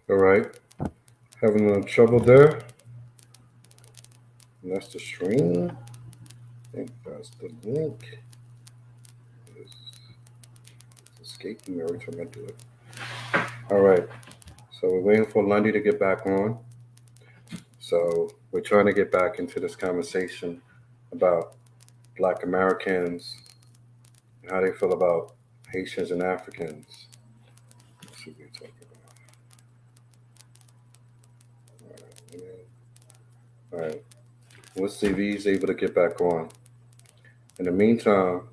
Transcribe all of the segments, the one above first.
All right. Having a little trouble there. And that's the stream. I think that's the link. It's escaping me every time I do it. All right. So we're waiting for Lundy to get back on. So we're trying to get back into this conversation about Black Americans and how they feel about Haitians and Africans. Let's see what we're talking about. All right. Let's see if he's able to get back on. In the meantime,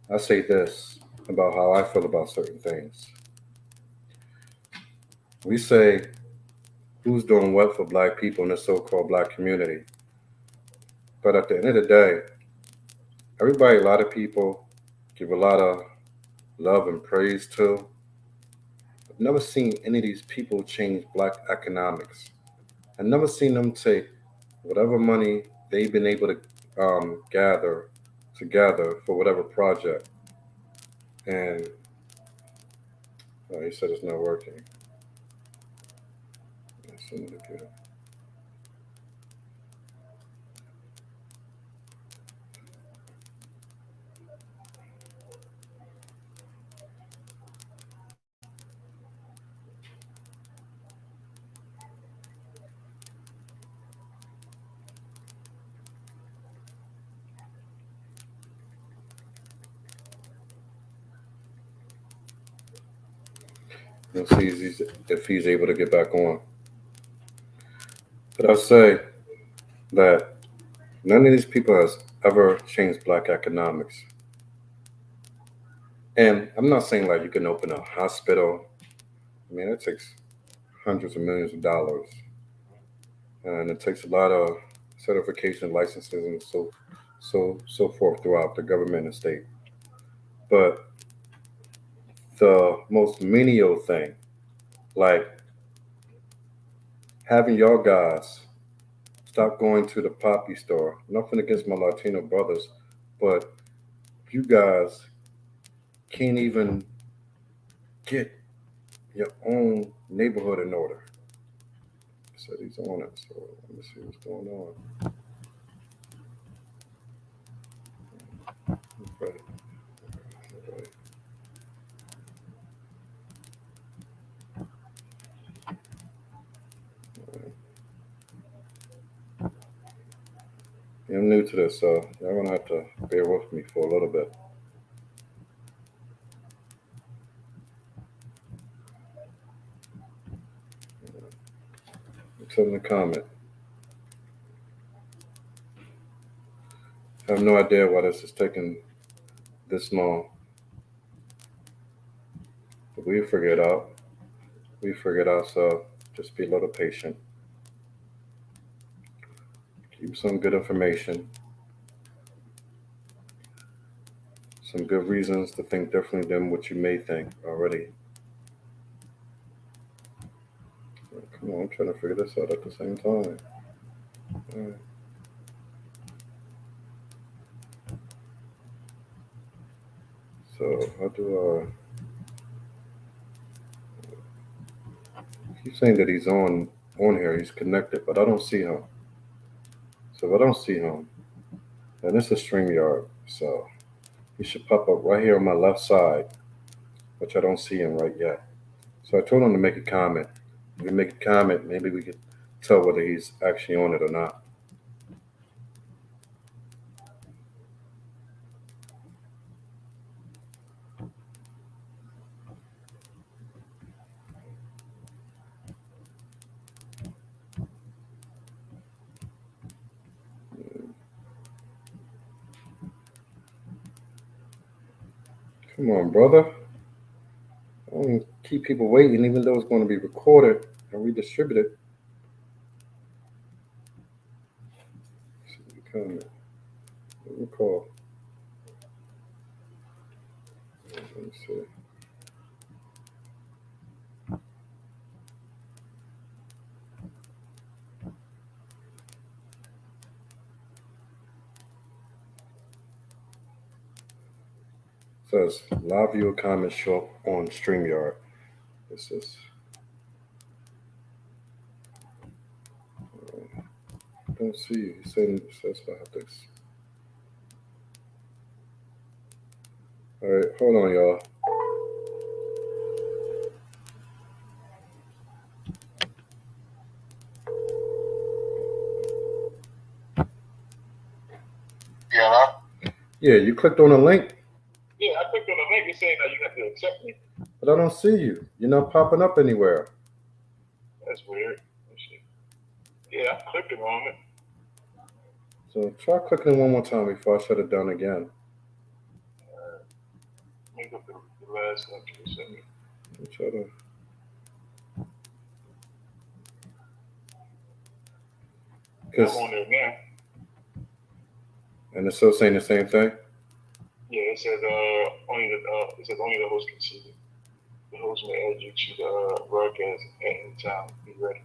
I say this about how I feel about certain things. We say who's doing what for Black people in the so-called Black community. But at the end of the day, everybody, a lot of people give a lot of love and praise to. I've never seen any of these people change Black economics. I've never seen them take whatever money they've been able to gather together for whatever project. And he said it's not working. Let's see if he's able to get back on. But I'll say that none of these people has ever changed Black economics. And I'm not saying like you can open a hospital. I mean, it takes hundreds of millions of dollars, and it takes a lot of certification, licenses, and so forth throughout the government and state. But the most menial thing, like having y'all guys stop going to the poppy store. Nothing against my Latino brothers, but you guys can't even get your own neighborhood in order. So he's on it. So let me see what's going on. Right. Right. Yeah, I'm new to this, so y'all gonna have to bear with me for a little bit. Except in the comment. I have no idea why this is taking this long. But we figure it out. We figure it out, so just be a little patient. Keep some good information, some good reasons to think differently than what you may think already. Come on, I'm trying to figure this out at the same time. Right. So how do I? He's saying that he's on here, he's connected, but I don't see him. So if I don't see him, then this is StreamYard. So he should pop up right here on my left side, which I don't see him right yet. So I told him to make a comment. If we make a comment, maybe we could tell whether he's actually on it or not. Come on, brother. I don't keep people waiting, even though it's going to be recorded and redistributed. Comment. Recall. Let me see. says live view comment show up on StreamYard. This is don't see you. He says about this. All right, hold on, y'all. Yeah, Yeah, you clicked on the link, yeah. I clicked on the link. It's saying that you have to accept me. but I don't see you. You're not popping up anywhere. That's weird. Let's see. Yeah, I'm clicking on it. So try clicking it one more time before I shut it down again. Let me go to the last link you sent me. Try to, Yeah, cause I'm on there now. and it's still saying the same thing. Yeah, it says only the host can see it. The host may add you to the broadcast at any time. Be ready.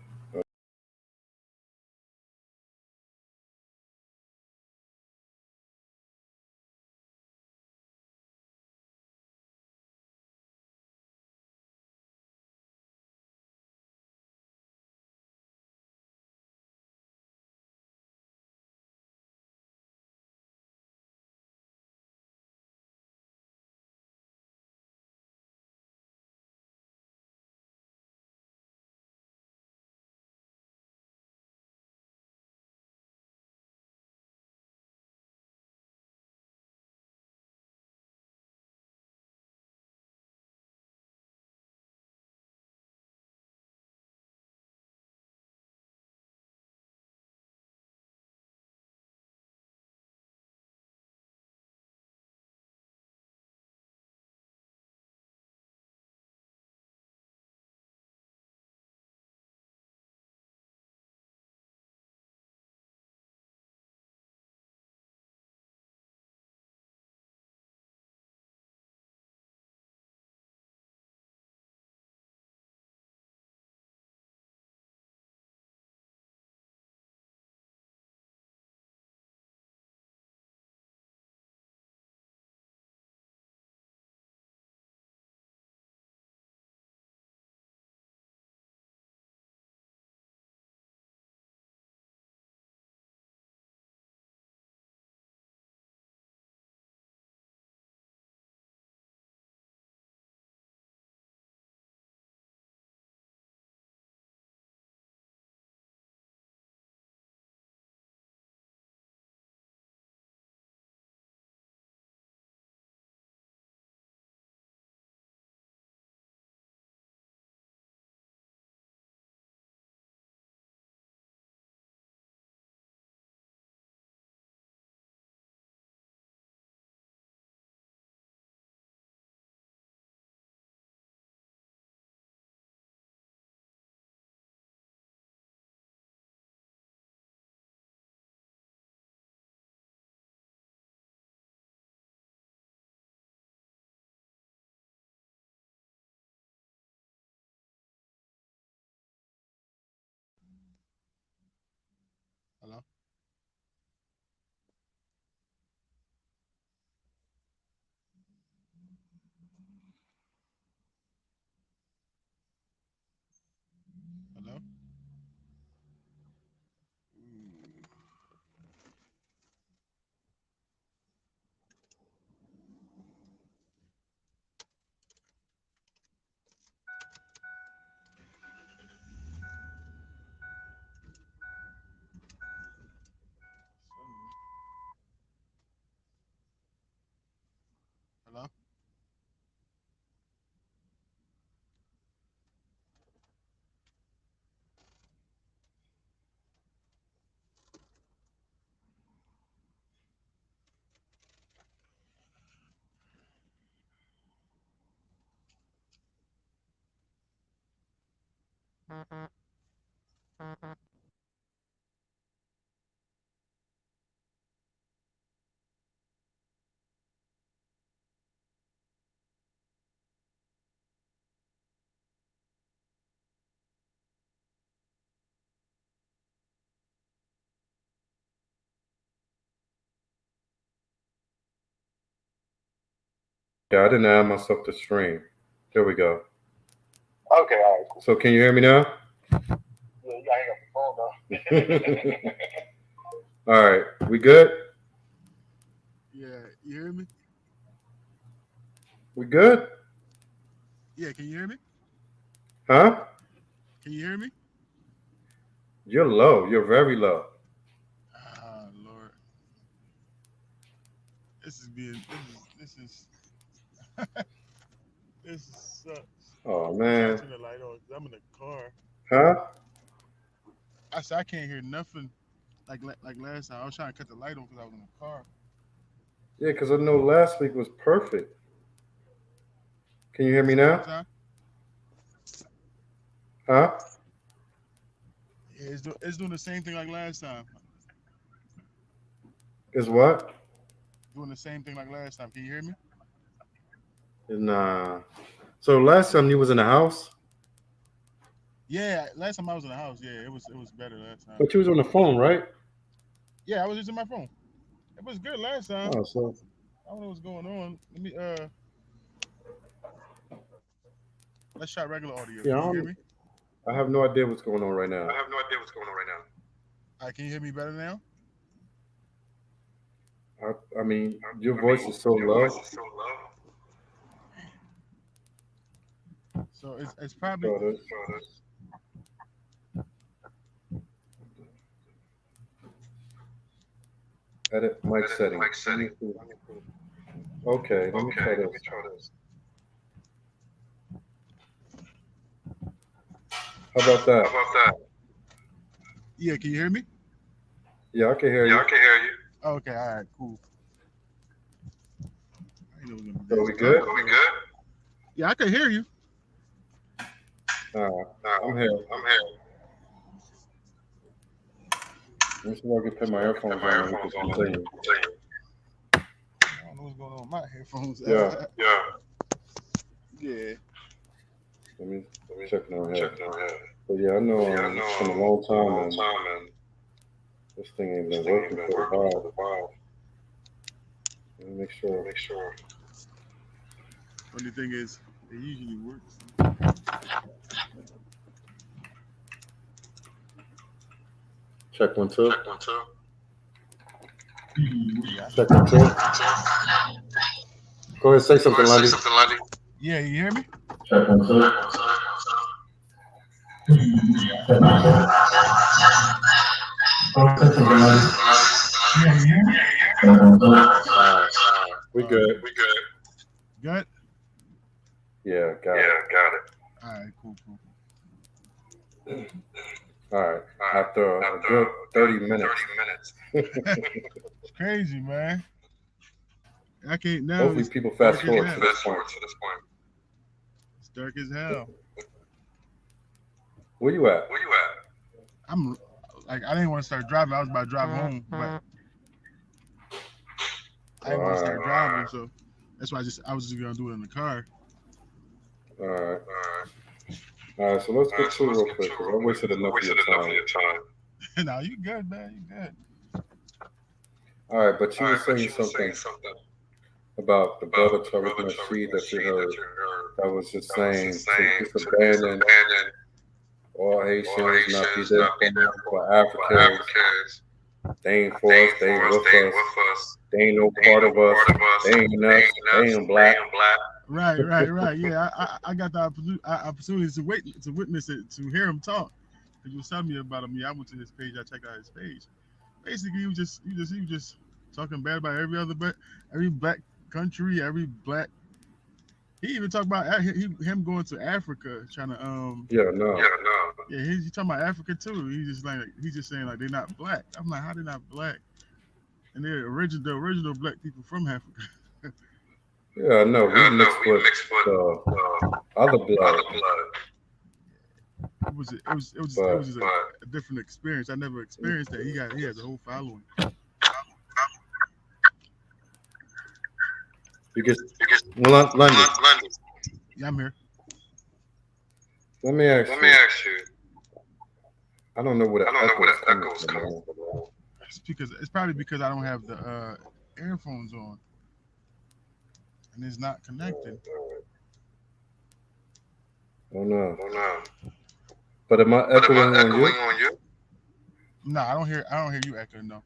Hello? Hello? Ooh. Hello? Yeah, I didn't add myself to stream. There we go. Okay, all right, cool. So can you hear me now? Yeah, you gotta hang up the phone though. All right, we good? Yeah, you hear me? We good? Yeah, can you hear me? Huh? Can you hear me? You're low. You're very low. Ah, Lord, this is being this sucks. Oh I gotta man. turn the light on because I'm in the car. Huh? I said I can't hear nothing like last time. I was trying to cut the light on because I was in the car. Yeah, because I know last week was perfect. Can you hear me Say one more now? time. Huh? Yeah, it's doing the same thing like last time. Is what? Doing the same thing like last time. Can you hear me? Nah. So last time you was in the house, Yeah, last time I was in the house. Yeah, it was better last time. but you was on the phone, right? Yeah, I was using my phone. It was good last time. Oh, so I don't know what's going on. Let me let's try regular audio. yeah, Can you hear me? I have no idea what's going on right now. I have no idea what's going on right now. All right, can you hear me better now? I mean, your voice is so Your voice low. is so low. So it's probably So this, edit mic Edit settings. mic Let me setting. see. Okay, let me Okay, try let me this. try this. How about How that? about that? yeah. Can you hear me? Yeah, I can hear Yeah, you. I can hear you. Okay, all right, cool. I didn't know it was gonna be So that we tough. good? Are we good? Yeah, I can hear you. All right, I'm here. I'm here. Let me see if I can put my So I can put earphones my on and we can earphones on and we continue. can continue. I don't know what's going on with my headphones. Yeah, Yeah, Yeah. let me let me check it on here. check it out here. But yeah, I know Yeah, I it's know been a long it's been a time long and time and this thing ain't this been thing ain't working been for a working for while. a while. Let me make Let me sure. make sure. Funny thing is, it usually works. Check one, two. Check one, two. Yeah, I can Check hear one, you. two. Go ahead, say Go something, ahead, say Lundy. something, Lundy. Yeah, you hear me? Check one, two. Check one, two. Yeah, I Check can hear one, you. two. Go ahead, say Go something, ahead, say Lundy. something, Lundy. Yeah, you hear me? Check one, two. Check one, two. All right, we All right, good. cool. We good. Good. Yeah, got Yeah, it. got it. All right, cool. All right. All right. After a After good a good 30 minutes. 30 minutes. It's crazy, man. I can't now. Hopefully It's people fast dark as forward to hell. this Fast point. forward to this point. It's dark as hell. Where you at? Where you at? I'm like I didn't want to start driving. I was about to drive home, but I All didn't want to right. start driving, so that's why I was just gonna do it in the car. All right. Alright. All right. So let's get So to it let's real get to quick it because real I quick wasted because I enough of your wasted enough of time. your time. No, you good, man. You good. All right. But you All were right, but saying you were saying something something about the brother about the Tariq brother Tariq Nasheed that you Nasheed that heard you heard that was just that was just saying to saying just to just abandon abandon all all Haitians, not be Haitians, there not be there for for Africans. Africans. They ain't They for us. ain't They for ain't us, with they ain't us. with us. They ain't no They ain't part no of us. part of us. They ain't They us. ain't They us. ain't They black. ain't black. Right. Yeah, I got the opportunity to witness it, to hear him talk. Cause you was telling me about him. Yeah, I went to his page. I checked out his page. Basically, he was just talking bad about every black country, every black. He even talked about him going to Africa, trying to Yeah, no. Yeah, no. yeah, he talking about Africa too. He's just saying like they're not black. I'm like, how they not black? And they're the original black people from Africa. Yeah, no. We Yeah, no, mixed we with mixed with the other blood, other blood. It was but just But a different experience. I never experienced that. He has a whole following. you get you get London. London. Yeah, I'm here. Let me ask Let me you. ask you. I don't know where I the don't know echo where is the coming echo is from, coming man. from. It's probably because I don't have the earphones on. and it's not connecting. Oh no. Oh no. But am I But am I echoing on echoing you? on you? No, I don't hear you echoing though.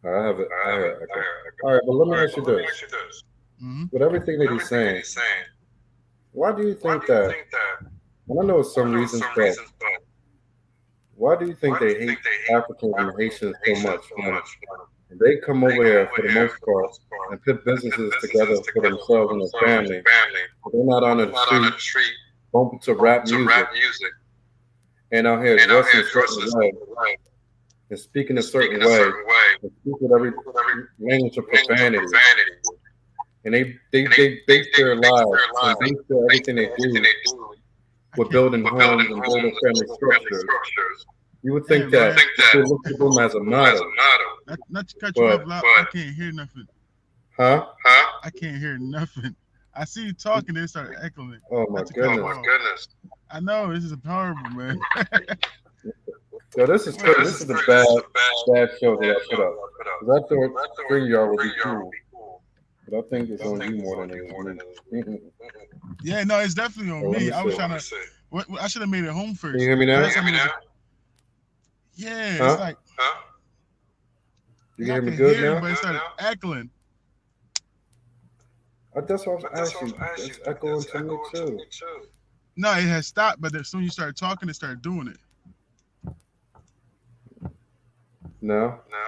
I have it. I I have hear it. I echo. hear echo. All right, but let All me right, ask but you let me this: ask you this. Hmm. with everything With that he's everything that saying, he's saying, why do you why think do you that? think that? And I know I some know reasons, some but reasons, but why do you think why do they you hate think they hate Africans and Africans and Haitians so Haitians much so when much when they come they over come here over for the here most for the part most part and put and put businesses together businesses for together for themselves and their themselves and family? their family? They're not on the They're not on street the street bumping to rap bumping to music rap music and out here and out dressing here a certain dressing a way certain way and speaking a and certain speaking a way certain way and speak with every with every language of language of profanity. profanity. And they, And they base they their base lives their and lives, base their base everything they everything do they do I with can't. building with building homes and building homes and family building family structures. structures. You would Hey think You would that man, think if that they look at them as a them as a model, motto, not to cut you off, but but I but can't hear nothing. huh? huh? I can't hear nothing. I see you talking, then it started echoing. Oh my Not to cut Oh you goodness. my off. goodness. I know this is horrible, man. Yo, this is Wait, crazy. This This is is the crazy. This is a bad show that bad I put show up. that I put up. 'Cause I thought 'Cause I thought StreamYard would be StreamYard would cool, be cool. but I think it's But I on think you it's more on than it you is more than me. it is me. Yeah, no, it's definitely on Oh, let me. me I was see. trying Let me to. see. I should have made it home Can you first. hear me The now? last Hear time me it was. now? Yeah, it's Huh? like Huh? You can yeah, I hear me can good hear you, now? but it Good started now? echoing. That's what I was That's asking what you. I asked you. It's echoing That's to me echoing to too. me too. No, it had stopped, but as soon as you started talking, it started doing it. No? No.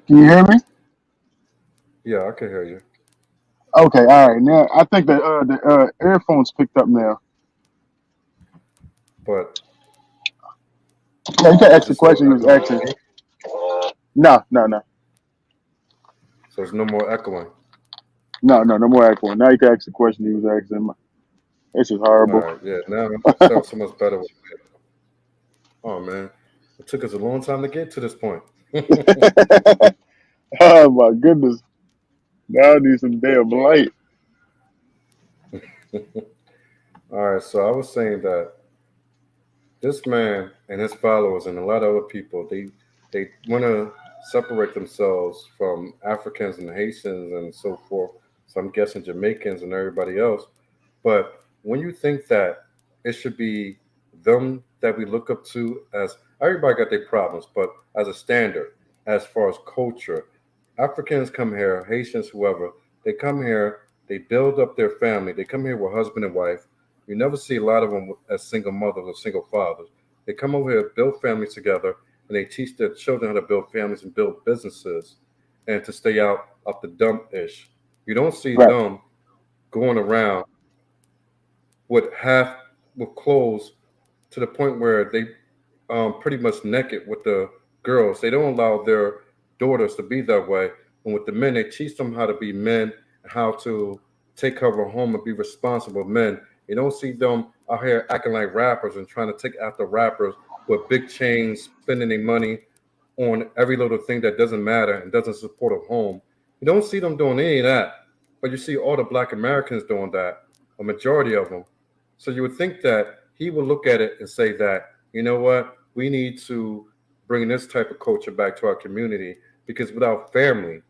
Can you hear me? Yeah, I can hear you. Okay, all right. Now I think the earphones picked up now. But Yeah, you can is ask it the still question you was echoing asking. to me? No, no, no, So there's no more echoing. no more echoing. Now you can ask the question you was asking. This is All horrible. right, yeah. Now it sounds so much better. Oh man, it took us a long time to get to this point. Oh my goodness! Now I need some damn light. All right, so I was saying that this man and his followers and a lot of other people, they want to separate themselves from Africans and Haitians and so forth. So I'm guessing Jamaicans and everybody else. But when you think that it should be them that we look up to as everybody got their problems, but as a standard, as far as culture, Africans come here, Haitians, whoever, they come here, they build up their family, they come here with husband and wife. You never see a lot of them as single mothers or single fathers. They come over here, build families together, and they teach their children how to build families and build businesses and to stay out of the dump ish. You don't see Right, them going around with half with clothes to the point where they pretty much naked with the girls. They don't allow their daughters to be that way. And with the men, they teach them how to be men and how to take care of a home and be responsible men. You don't see them out here acting like rappers and trying to take after rappers with big chains, spending their money on every little thing that doesn't matter and doesn't support a home. You don't see them doing any of that, but you see all the black Americans doing that, a majority of them. So you would think that he would look at it and say that, you know what, we need to bring this type of culture back to our community because without family,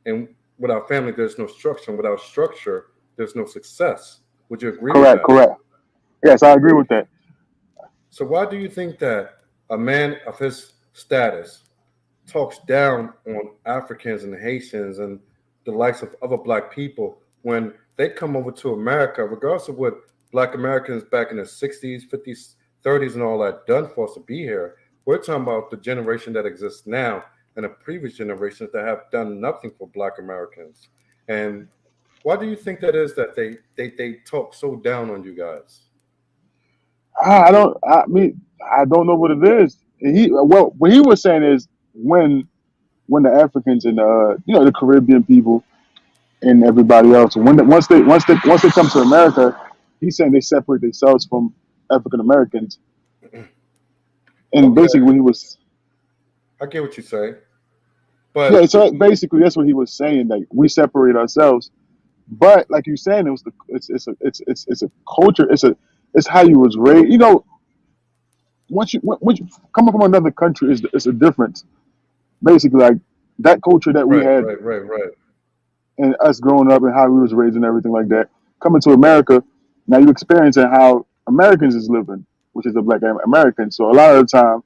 and without family, there's no structure. And without structure, there's no success. Would you agree with correct, that? correct. Yes, I agree with that. So why do you think that a man of his status talks down on Africans and Haitians and the likes of other black people when they come over to America, regardless of what black Americans back in the 60s, 50s, 30s, and all that done for us to be here? We're talking about the generation that exists now and the previous generations that have done nothing for black Americans. And why do you think that is that they talk so down on you guys? I don't. I mean, I don't know what it is. And what he was saying is when the Africans and the Caribbean people and everybody else once they come to America, he's saying they separate themselves from African Americans. And Okay, basically, what he was I get what you say, yeah. but So basically, that's what he was saying. Like we separate ourselves, but like you saying, it's a culture. It's how you was raised. Once you come from another country, it's a difference. Basically, like that culture that we right, had right, right, right. and us growing up and how we was raised and everything like that. Coming to America, now you experiencing how Americans is living, which is the black Americans. So a lot of the time,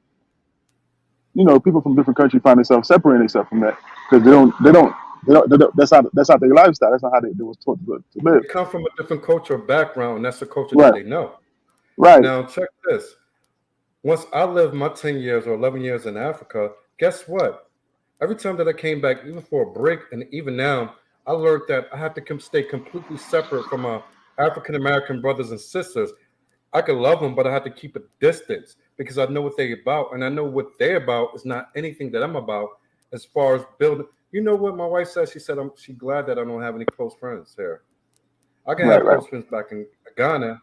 people from different countries find themselves separating themselves from that because that's not their lifestyle. That's not how they was taught to live. They come from a different cultural background, and that's the culture that Right, they know. right, Now, check this. Once I lived my 10 years or 11 years in Africa, guess what? Every time that I came back, even for a break, and even now, I learned that I have to stay completely separate from my African American brothers and sisters. I could love them, but I have to keep a distance because I know what they're about, and I know what they're about is not anything that I'm about as far as building. You know what my wife said? She said she's glad that I don't have any close friends here. I can right, have right, close friends back in Ghana,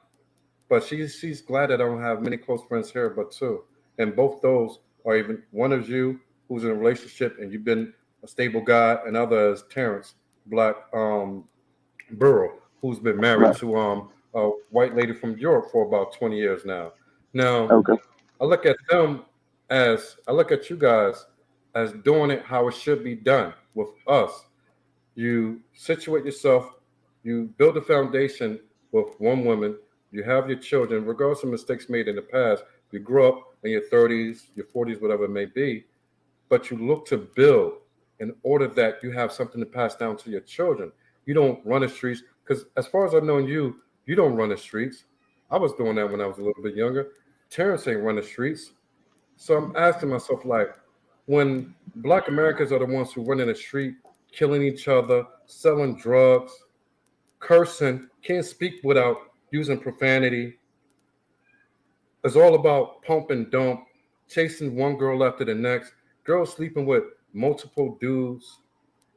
but she's glad that I don't have many close friends here, but two. And both those are even one is you who's in a relationship and you've been a stable guy, and other is Terrence Black Burrow, who's been married right. to a white lady from Europe for about 20 years now. Now Okay, I look at them as I look at you guys as doing it how it should be done with us. You situate yourself, you build a foundation with one woman, you have your children, regardless of mistakes made in the past. You grow up in your 30s, your 40s, whatever it may be, but you look to build in order that you have something to pass down to your children. You don't run the streets, because as far as I've known you, you don't run the streets. I was doing that when I was a little bit younger. Terrence ain't run the streets. So I'm asking myself, like, when Black Americans are the ones who run in the street, killing each other, selling drugs, cursing, can't speak without using profanity. It's all about pump and dump, chasing one girl after the next, girls sleeping with multiple dudes,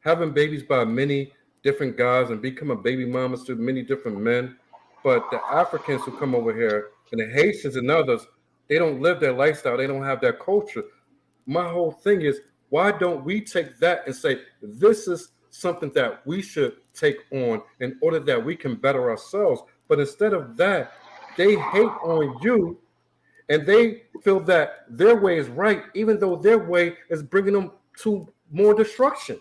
having babies by many different guys and becoming baby mamas to many different men. But the Africans who come over here and the Haitians and others, they don't live their lifestyle. They don't have that culture. My whole thing is, why don't we take that and say this is something that we should take on in order that we can better ourselves? But instead of that, they hate on you and they feel that their way is right, even though their way is bringing them to more destruction.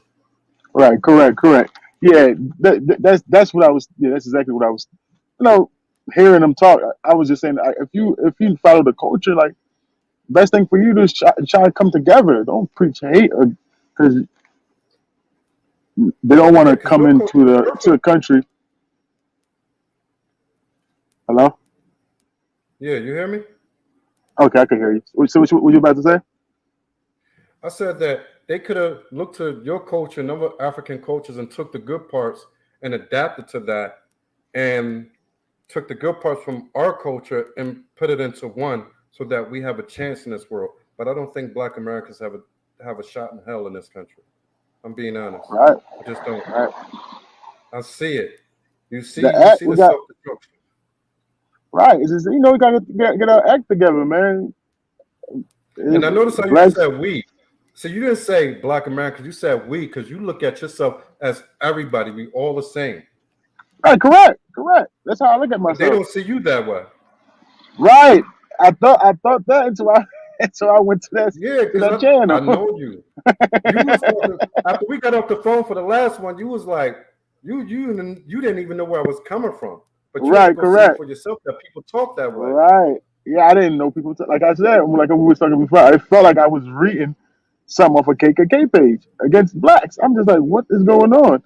right. Correct, correct. Yeah, that's what I was. Yeah, that's exactly what I was. You know, hearing them talk, I was just saying, if you follow the culture, like best thing for you to is try to come together. Don't preach hate because they don't want Yeah, to because come your culture into is the perfect. country. Hello. Yeah, you hear me? Okay, I can hear you. So what you about to say? I said that they could have looked to your culture and other African cultures and took the good parts and adapted to that and took the good parts from our culture and put it into one so that we have a chance in this world. But I don't think Black Americans have a shot in hell in this country. I'm being honest. Right, I just don't. right. I see it. The You act see we the got self destruction. right. It's just we gotta get our act together, man. And I noticed how you just Blacks, said we. So you didn't say Black Americans. You said we because you look at yourself as everybody. We all the same, right? Correct, correct. That's how I look at but they myself. don't see you that way. Right. I thought that until I until I went to that Yeah, to because that I channel. know you. You was talking after we got off the phone for the last one. You was like, you didn't even know where I was coming from, but you had to Right, go see it correct. for yourself that people talk that way. Right. Yeah, I didn't know people. Like I said, like we were talking before, I felt like I was reading some off a KKK page against blacks. I'm just like, what is going on? And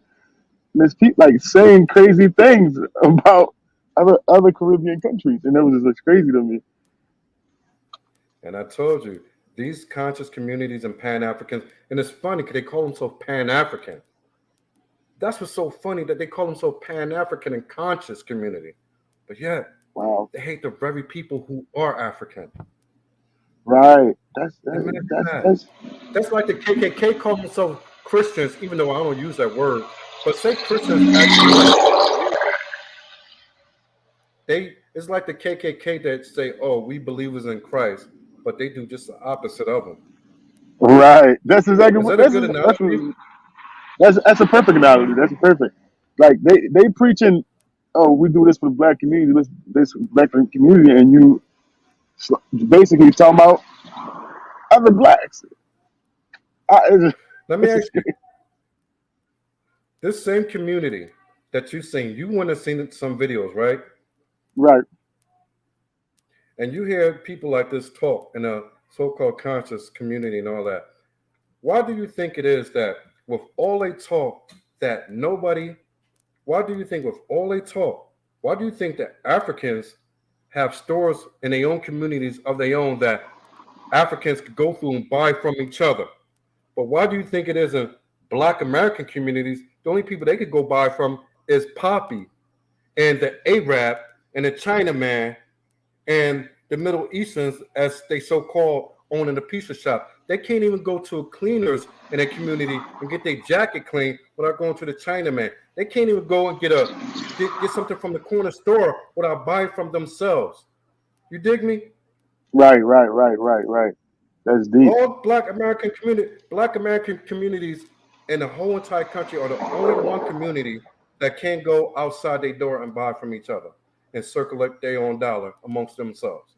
there's people like saying crazy things about other Caribbean countries, and it was just crazy to me. And I told you these conscious communities and Pan Africans, and it's funny because they call themselves Pan African. That's what's so funny that they call themselves Pan African and conscious community, but yet Wow. they hate the very people who are African. Right. That's Imagine that, that's that. that's That's like the KKK call themselves Christians, even though I don't use that word. But say Christians actually like they. It's like the KKK that say, "Oh, we believers in Christ," but they do just the opposite of them. right. That's exactly Is what that a this good is. That's analogy? what, that's a perfect analogy. That's perfect. Like they preaching, oh, we do this for the black community, this black community, and you basically talking about other blacks. It's Let me it's ask just you: This same community that you seen, you want to see some videos, right? Right. And you hear people like this talk in a so-called conscious community and all that. Why do you think it is that with all they talk that nobody? Why do you think with all they talk? Why do you think that Africans have stores in their own communities of their own that Africans could go through and buy from each other? But why do you think it is in Black American communities? The only people they could go buy from is Poppy and the Arab and the Chinaman and the Middle Easterns, as they so called, owning the pizza shop. They can't even go to a cleaners in their community and get their jacket clean without going to the Chinaman. They can't even go and get something from the corner store without buying from themselves. You dig me? Right. Right. Right. Right. Right. That's deep. All Black American communities in the whole entire country are the only one community that can't go outside their door and buy from each other and circulate their own dollar amongst themselves.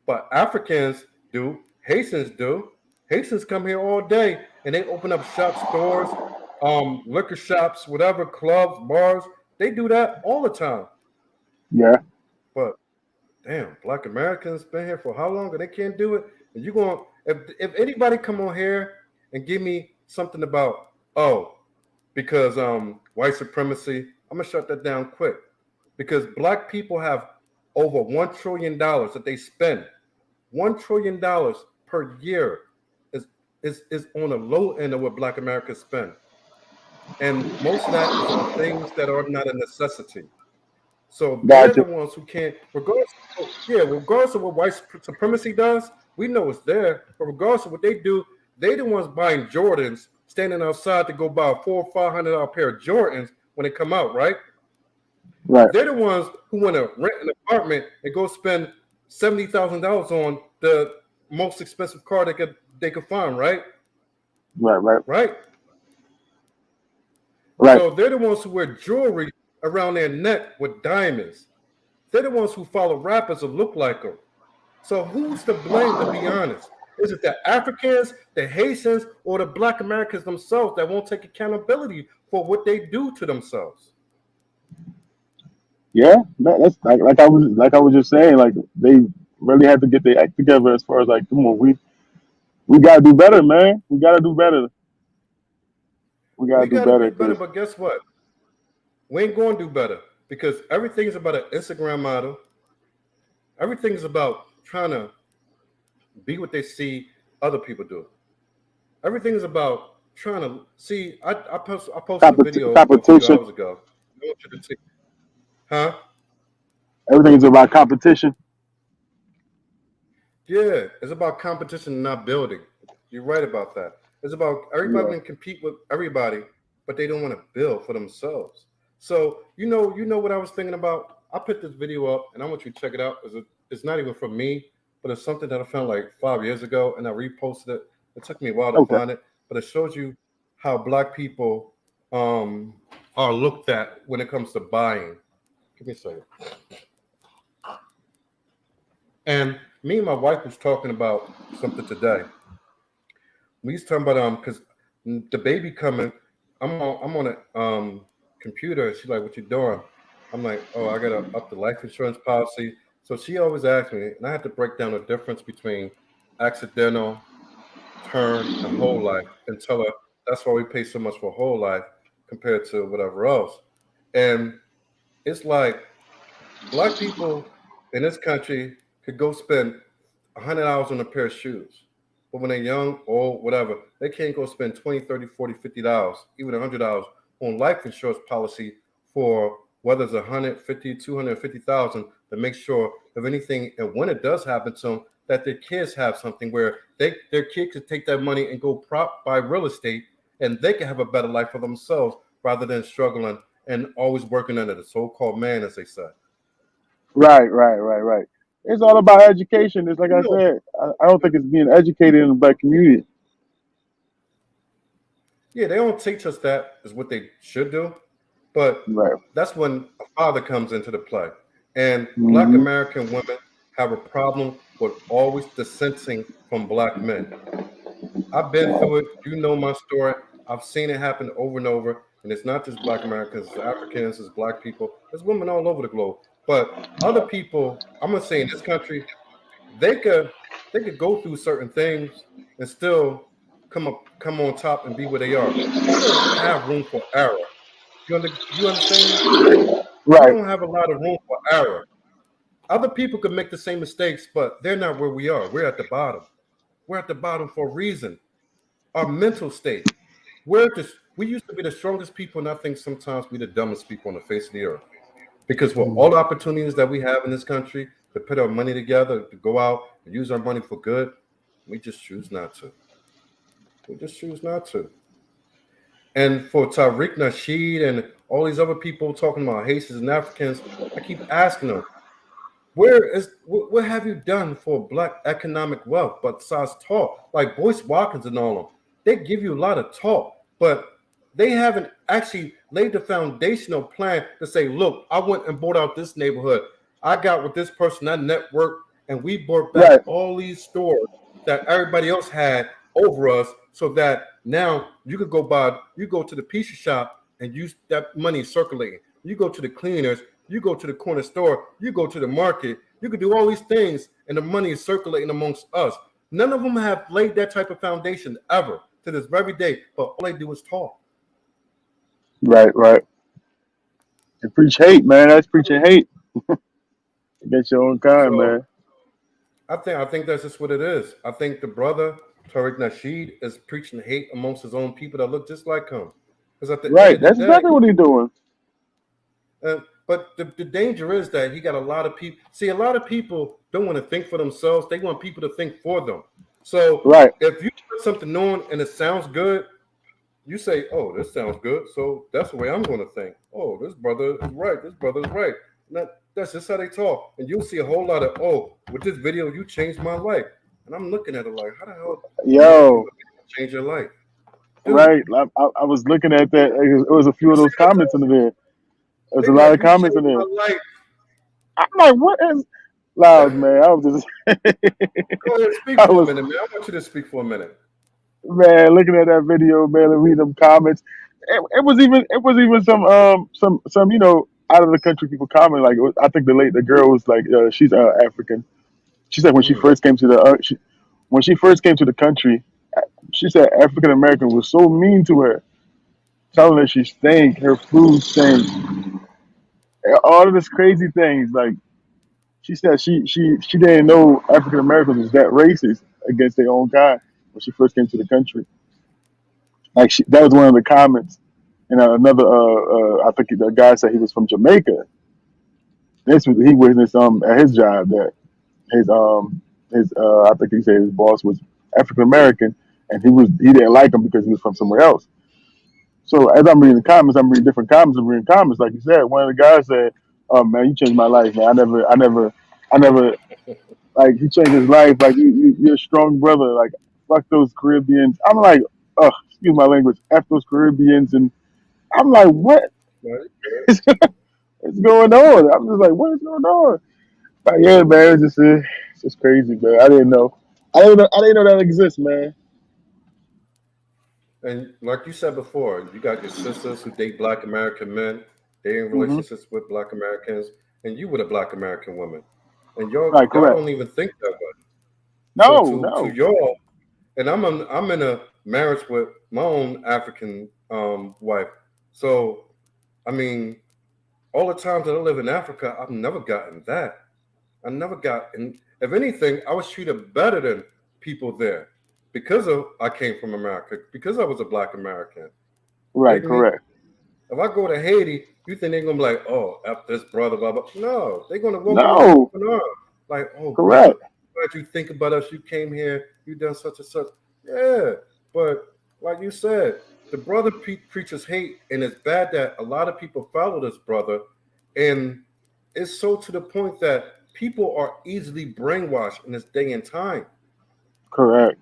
But Africans do, Haitians do. Haitians come here all day and they open up shops, stores, liquor shops, whatever, clubs, bars. They do that all the time. Yeah. But damn, Black Americans been here for how long and they can't do it? And you going if anybody come on here and give me something about because white supremacy, I'm gonna shut that down quick. Because black people have over $1 trillion that they spend. $1 trillion per year is on the low end of what black Americans spend. And most of that is on things that are not a necessity. So they're the Gotcha. ones who can't, regardless of what white supremacy does, we know it's there. But regardless of what they do, they the ones buying Jordans, standing outside to go buy a $400 or $500 pair of Jordans when they come out, right? Right. They're the ones who want to rent an apartment and go spend $70,000 on the most expensive car they could find, right? Right. Right. Right. Right. So they're the ones who wear jewelry around their neck with diamonds. They're the ones who follow rappers or look like them. So who's to blame, to be honest? Is it the Africans, the Haitians, or the Black Americans themselves that won't take accountability for what they do to themselves? Yeah. Man, that's like I was just saying. Like they really had to get their act together as far as like, come on, we gotta do better, man. We gotta do better. We gotta We do got to better do better, because but guess what? We ain't going to do better because everything is about an Instagram model. Everything is about trying to be what they see other people do. Everything is about trying to see. I posted a video a few competition. hours ago. I want you to see, huh? Everything is about competition. Yeah, it's about competition, not building. You're right about that. It's about everybody Yeah. can compete with everybody, but they don't want to build for themselves. So you know what I was thinking about. I put this video up, and I want you to check it out. It's not even from me, but it's something that I found like 5 years ago, and I reposted it. It took me a while to Okay. find it, but it shows you how black people um, are looked at when it comes to buying. Give me a second. And me and my wife was talking about something today. We was talking about because the baby coming. I'm on a computer. She's like, "What you doing?" I'm like, "Oh, I gotta up the life insurance policy." So she always asks me, and I have to break down the difference between accidental, term, and whole life, and tell her that's why we pay so much for whole life compared to whatever else. And it's like black people in this country could go spend $100 on a pair of shoes. But when they're young, old, whatever, they can't go spend 20, 30, 40, $50, even $100 on life insurance policy for whether it's 150, 250,000 to make sure if anything, and when it does happen to them, that their kids have something where their kid could take that money and go prop buy real estate and they can have a better life for themselves rather than struggling and always working under the so-called man, as they said. Right. Right. Right. Right. It's all about education. It's like You I know, said. I don't think it's being educated in the black community. yeah, they don't teach us that is what they should do, but Right. that's when a father comes into the play. And black Hmm. American women have a problem with always dissenting from black men. I've been through it. You know my story. I've seen it happen over and over. And it's not just Black Americans, it's Africans, it's Black people, there's women all over the globe. But other people, I'm gonna say in this country, they could they could go through certain things and still come on top and be where they are. We don't have room for error. You understand me? We Right, don't have a lot of room for error. Other people could make the same mistakes, but they're not where we are. We're at the bottom. We're at the bottom for a reason. Our mental state. We used to be the strongest people, and I think sometimes we're the dumbest people on the face of the earth. Because for all the opportunities that we have in this country to put our money together, to go out and use our money for good, we just choose not to. We just choose not to. And for Tariq Nasheed and all these other people talking about Haitians and Africans, I keep asking them, what have you done for Black economic wealth but besides talk? Like Boyce Watkins and all of them, they give you a lot of talk, but they haven't actually laid the foundational plan to say, look, I went and bought out this neighborhood. I got with this person, I networked, and we brought back right, all these stores that everybody else had over us, so that now you go to the pizza shop and use that money circulating. You go to the cleaners, you go to the corner store, you go to the market, you can do all these things, and the money is circulating amongst us. None of them have laid that type of foundation ever to this very day, but all they do is talk. right. And preach hate, man. That's preaching hate against your own kind, So man. I think that's just what it is. I think the brother Tariq Nasheed is preaching hate amongst his own people that look just like him. Because at the end Right. of the That's day, exactly what he's doing. but the danger is that he got a lot of people. See, a lot of people don't want to think for themselves. They want people to think for them. So Right, if you put something on and it sounds good, you say, "Oh, this sounds good," so that's the way I'm going to think. Oh, this brother is right. This brother is right. That's just how they talk, and you'll see a whole lot of, "Oh, with this video, you changed my life," and I'm looking at it like, "How the hell you make you yo. change your life, dude?" Right. I was looking at that. It was a few You of see those what I'm comments in there. There's They a be lot like, of "You comments in changed there. my I'm like, what is loud, life." man? I was just, Go ahead, speak I for a was, minute, man. I want you to speak for a minute. man, looking at that video, man, and reading them comments. It was even some out of the country people commenting. Like I think the girl was like, she's African. She said when she Mm, first came to the when she first came to the country, she said African Americans were so mean to her, telling her she stank, her food stank, all of this crazy things. Like she said, she didn't know African Americans was that racist against their own kind when she first came to the country. Like that was one of the comments. And another, I think the guy said he was from Jamaica. This was he witnessed at his job that his I think he said his boss was African American, and he didn't like him because he was from somewhere else. So as I'm reading the comments, I'm reading different comments. I'm reading comments. Like you said, one of the guys said, "Oh man, you changed my life, man. I never like he changed his life. Like you're a strong brother. Like fuck those Caribbeans." I'm like, oh, excuse my language, f those Caribbeans, and I'm like, what right? is going on? I'm just like, what is going on? Like, yeah, man, it's just crazy, man. I didn't know. I didn't know that exists, man. And like you said before, you got your sisters who date Black American men. They in Hmm. relationships with Black Americans, and you with a Black American woman, and y'all Right, y'all correct. don't even think that way. So No, to no, y'all, and I'm in a marriage with my own African wife. So I mean, all the times that I live in Africa, I've never gotten that. I never got, and if anything, I was treated better than people there because of I came from America, because I was a Black American. right, Dig me? correct. If I go to Haiti, you think they're gonna be like, "Oh, F this brother, blah blah." No, they're gonna welcome me with No, open arms. Like, "Oh, brother, correct. glad you think about us. You came here. You done such and such." Yeah, but like you said, the brother preaches hate, and it's bad that a lot of people follow this brother, and it's so to the point that people are easily brainwashed in this day and time. Correct.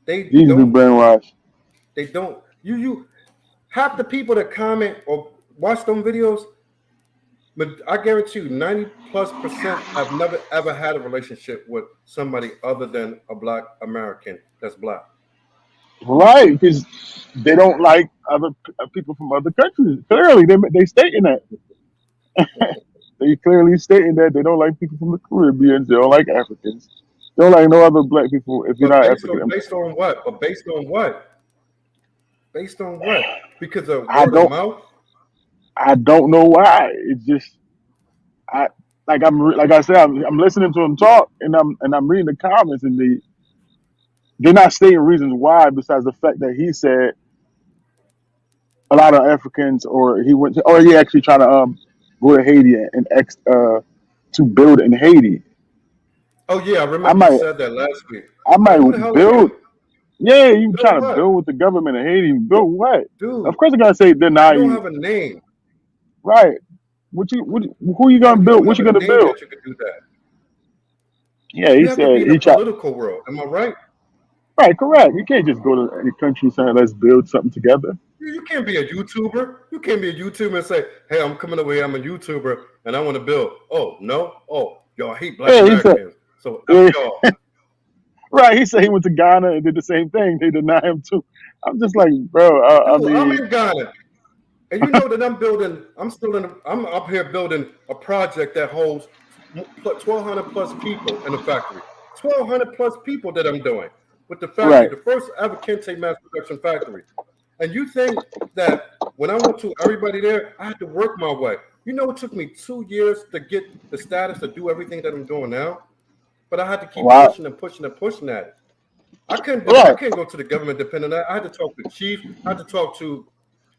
They Easily don't. brainwashed. They don't. You half the people that comment or watch them videos. But I guarantee you, 90+% have never ever had a relationship with somebody other than a Black American that's Black. right? Because they don't like other people from other countries. Clearly, they stating that. They clearly stating that they don't like people from the Caribbean. They don't like Africans. They don't like no other black people if you're But not African. based on what? But based on what? Based on what? Because of I word of don't. mouth. I don't know why. It's just I like I said. I'm listening to them talk, and I'm reading the comments, and they're not stating reasons why besides the fact that he said a lot of Africans, or or he actually trying to go to Haiti and to build in Haiti. Oh yeah, I I remember you might said that last week. I But might who the hell are build. you? Yeah, you Bill trying to what? build with the government of Haiti? Build what? Of Dude, course, they're gonna say deny you don't you, have a name. right? Who you gonna You build? don't What have you a gonna name build? that you could do that. Yeah, he You have to be said in a he tried. political world. Am I right? Right, correct. You can't just go to any country saying let's build something together. You can't be a YouTuber. You can't be a YouTuber and say, "Hey, I'm coming over here. I'm a YouTuber and I want to build." Oh no. Oh, y'all hate Black Yeah, he said. Americans. So f Yeah, y'all. right. He said he went to Ghana and did the same thing. They deny him too. I'm just like, bro. I Dude, I'm mean, in Ghana. And you know that I'm building, I'm still in, I'm up here building a project that holds 1,200 plus people in the factory. 1,200 plus people that I'm doing with the factory, right. the first ever Kente mass production factory. And you think that when I went to everybody there, I had to work my way. You know, it took me 2 years to get the status to do everything that I'm doing now, but I had to keep Wow. pushing and pushing and pushing at it. I Right. couldn't go to the government depending on that. I had to talk to the chief. I had to talk to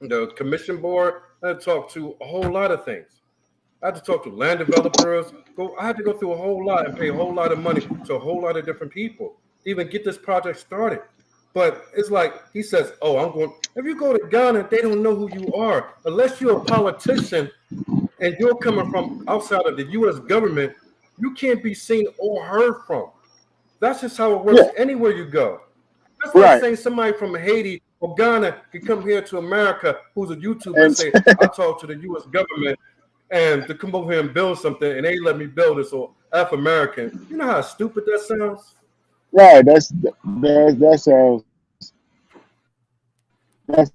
the commission board. I had to talk to a whole lot of things. I had to talk to land developers. I had to go through a whole lot and pay a whole lot of money to a whole lot of different people to even get this project started. But it's like he says, "Oh, I'm going." If you go to Ghana, they don't know who you are unless you're a politician and you're coming from outside of the U.S. government. You can't be seen or heard from. That's just how it Yeah. works anywhere you go. That's like Right. saying somebody from Haiti or Ghana could come here to America who's a YouTuber and And say, I talked to the US government and to come over here and build something and they let me build this or F American. You know how stupid that sounds? right. That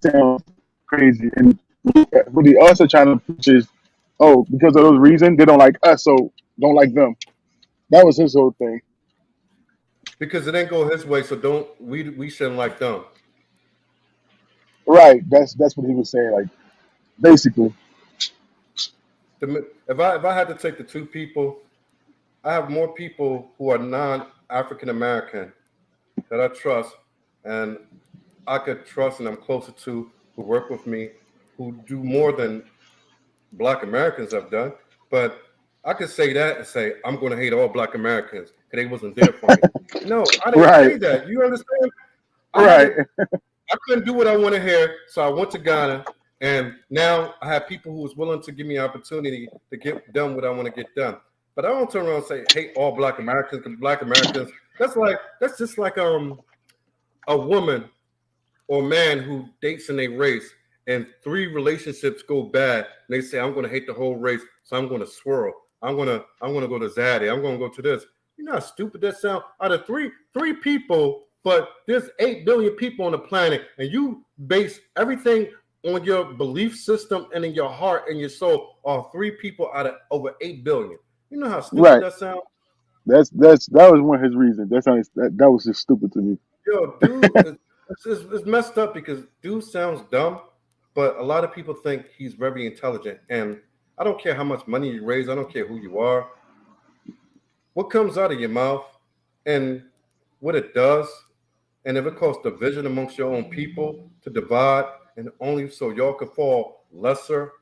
sounds crazy. And what he also trying to preach is, oh, because of those reasons, they don't like us, so don't like them. That was his whole thing. Because it ain't go his way, so don't we shouldn't like them. Right. That's what he was saying. Like basically. If I had to take the two people, I have more people who are non-African American that I trust and I could trust and I'm closer to who work with me who do more than Black Americans have done. But I could say that and say I'm going to hate all Black Americans because they wasn't there for me. No, I didn't Right. say that. You understand? I had Right. to. I couldn't do what I want to hear, so I went to Ghana, and now I have people who was willing to give me opportunity to get done what I want to get done. But I don't turn around and say hate all Black Americans because Black Americans. That's just like a woman or man who dates in a race and three relationships go bad and they say I'm going to hate the whole race, so I'm going to swirl. I'm going to go to Zaddy. I'm going to go to this. You know how stupid that sound? Out of three people, but there's 8 billion people on the planet, and you base everything on your belief system and in your heart and your soul are three people out of over 8 billion. You know how stupid Right. that sounds? That was one of his reasons. That was just stupid to me. Yo, dude, it's messed up because dude sounds dumb, but a lot of people think he's very intelligent. And I don't care how much money you raise, I don't care who you are. What comes out of your mouth and what it does, and if it causes division amongst your own people to divide, and only so y'all could fall lesser,